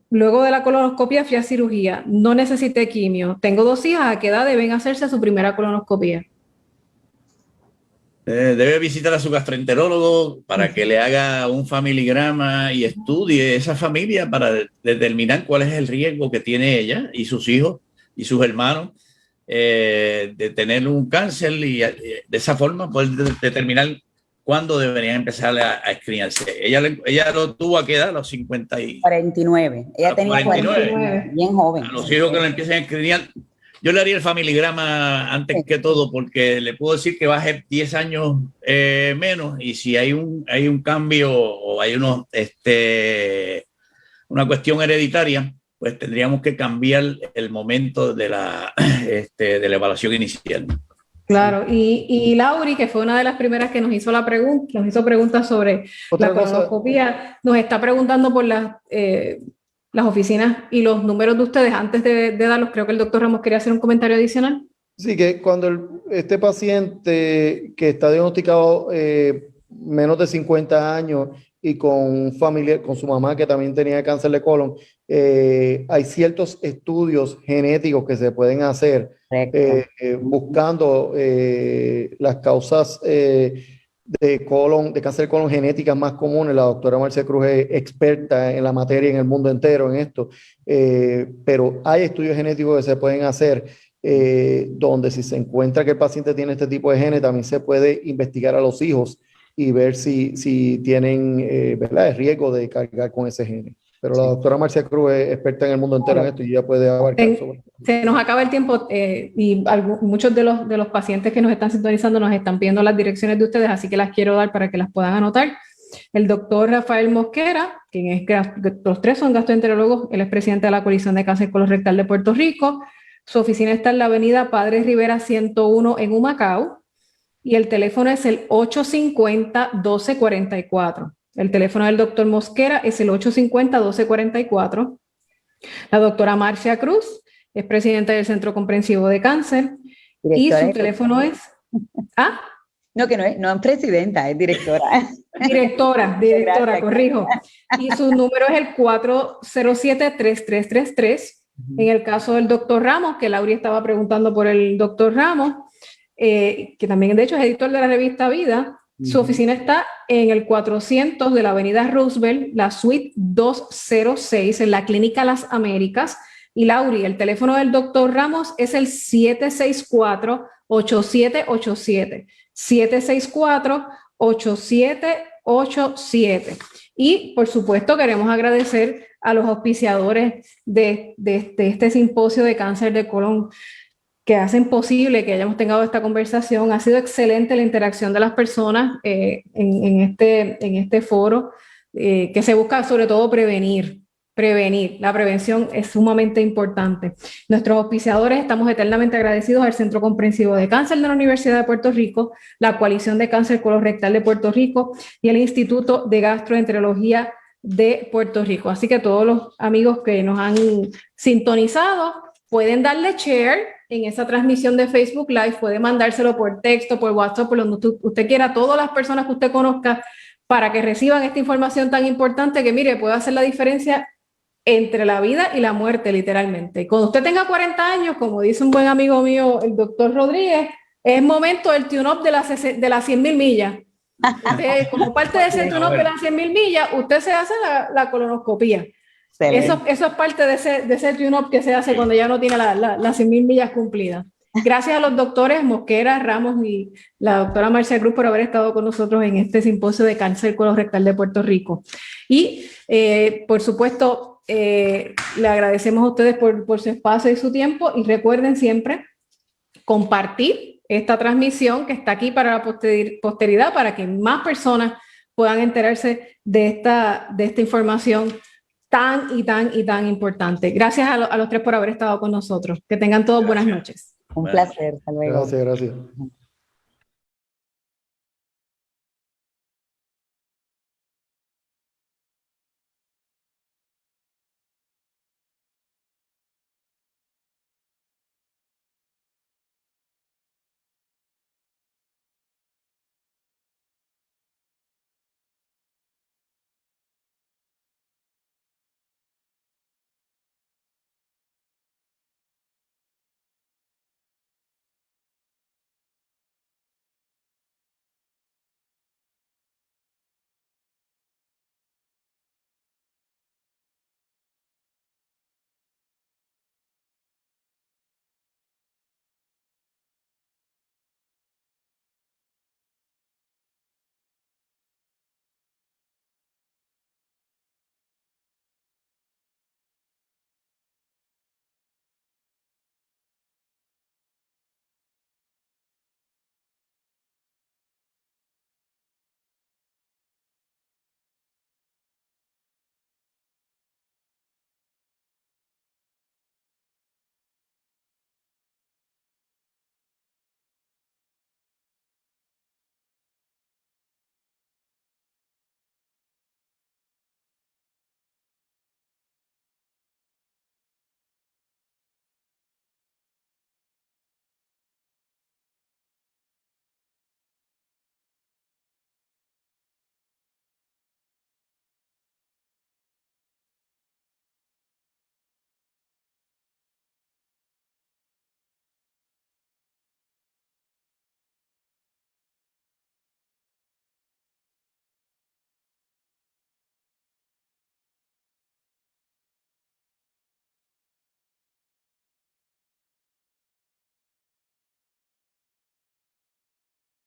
Luego de la colonoscopia fui a cirugía, no necesité quimio. Tengo 2 hijas, ¿a qué edad deben hacerse su primera colonoscopia? Debe visitar a su gastroenterólogo para que le haga un familigrama y estudie esa familia para determinar cuál es el riesgo que tiene ella y sus hijos y sus hermanos de tener un cáncer, y de esa forma poder determinar cuándo deberían empezar a escriarse. Ella lo tuvo a qué edad, a los 50 y... 49. Ella tenía 49, bien joven. A los hijos que lo empiecen a escribir, yo le haría el familigrama antes que todo, porque le puedo decir que va a ser 10 años menos, y si hay un cambio o hay una cuestión hereditaria, pues tendríamos que cambiar el momento de la evaluación inicial. Claro, y Lauri, que fue una de las primeras que nos hizo preguntas sobre la colonoscopia, nos está preguntando por las oficinas y los números de ustedes. Antes de darlos, creo que el doctor Ramos quería hacer un comentario adicional. Sí, que cuando este paciente que está diagnosticado menos de 50 años y con familia, con su mamá que también tenía cáncer de colon, hay ciertos estudios genéticos que se pueden hacer buscando las causas de cáncer de colon genéticas más comunes. La doctora Marcia Cruz es experta en la materia en el mundo entero en esto, pero hay estudios genéticos que se pueden hacer donde, si se encuentra que el paciente tiene este tipo de genes, también se puede investigar a los hijos y ver si tienen ¿verdad?, el riesgo de cargar con ese gene. Pero la doctora Marcia Cruz es experta en el mundo entero en esto y ya puede abarcar sobre esto. Se nos acaba el tiempo y muchos de los pacientes que nos están sintonizando nos están pidiendo las direcciones de ustedes, así que las quiero dar para que las puedan anotar. El doctor Rafael Mosquera, quien es, los 3 son gastroenterólogos, él es presidente de la Coalición de Cáncer Colorectal de Puerto Rico. Su oficina está en la avenida Padre Rivera 101 en Humacao, y el teléfono es el 850-1244. El teléfono del doctor Mosquera es el 850-1244. La doctora Marcia Cruz es presidenta del Centro Comprensivo de Cáncer, y su teléfono es... ¿Ah? No, que no es presidenta, es directora. Directora, corrijo. Y su número es el 407-3333. En el caso del doctor Ramos, que Lauri estaba preguntando por el doctor Ramos, que también de hecho es editor de la revista Vida, su oficina está en el 400 de la avenida Roosevelt, la suite 206, en la Clínica Las Américas. Y Lauri, el teléfono del doctor Ramos es el 764-8787. 764-8787. Y por supuesto queremos agradecer a los auspiciadores de este simposio de cáncer de colon, que hacen posible que hayamos tenido esta conversación. Ha sido excelente la interacción de las personas en este foro, que se busca sobre todo prevenir. prevenir. La prevención es sumamente importante. Nuestros auspiciadores, estamos eternamente agradecidos al Centro Comprensivo de Cáncer de la Universidad de Puerto Rico, la Coalición de Cáncer Colorectal de Puerto Rico y el Instituto de Gastroenterología de Puerto Rico. Así que todos los amigos que nos han sintonizado pueden darle share en esa transmisión de Facebook Live, puede mandárselo por texto, por WhatsApp, por donde usted quiera, a todas las personas que usted conozca, para que reciban esta información tan importante que, mire, puede hacer la diferencia entre la vida y la muerte, literalmente. Y cuando usted tenga 40 años, como dice un buen amigo mío, el doctor Rodríguez, es momento del tune-up de las 100.000 millas. Entonces, como parte de ese tune-up de las 100.000 millas, usted se hace la colonoscopía. Eso es parte de ese tune-up que se hace cuando ya no tiene las 100.000 millas cumplidas. Gracias a los doctores Mosquera, Ramos y la doctora Marcia Cruz por haber estado con nosotros en este simposio de cáncer colorectal de Puerto Rico. Y, por supuesto, le agradecemos a ustedes por su espacio y su tiempo, y recuerden siempre compartir esta transmisión que está aquí para la posteridad, para que más personas puedan enterarse de esta información tan importante. Gracias a los tres por haber estado con nosotros. Que tengan todos buenas noches. Un placer. Hasta luego. Gracias.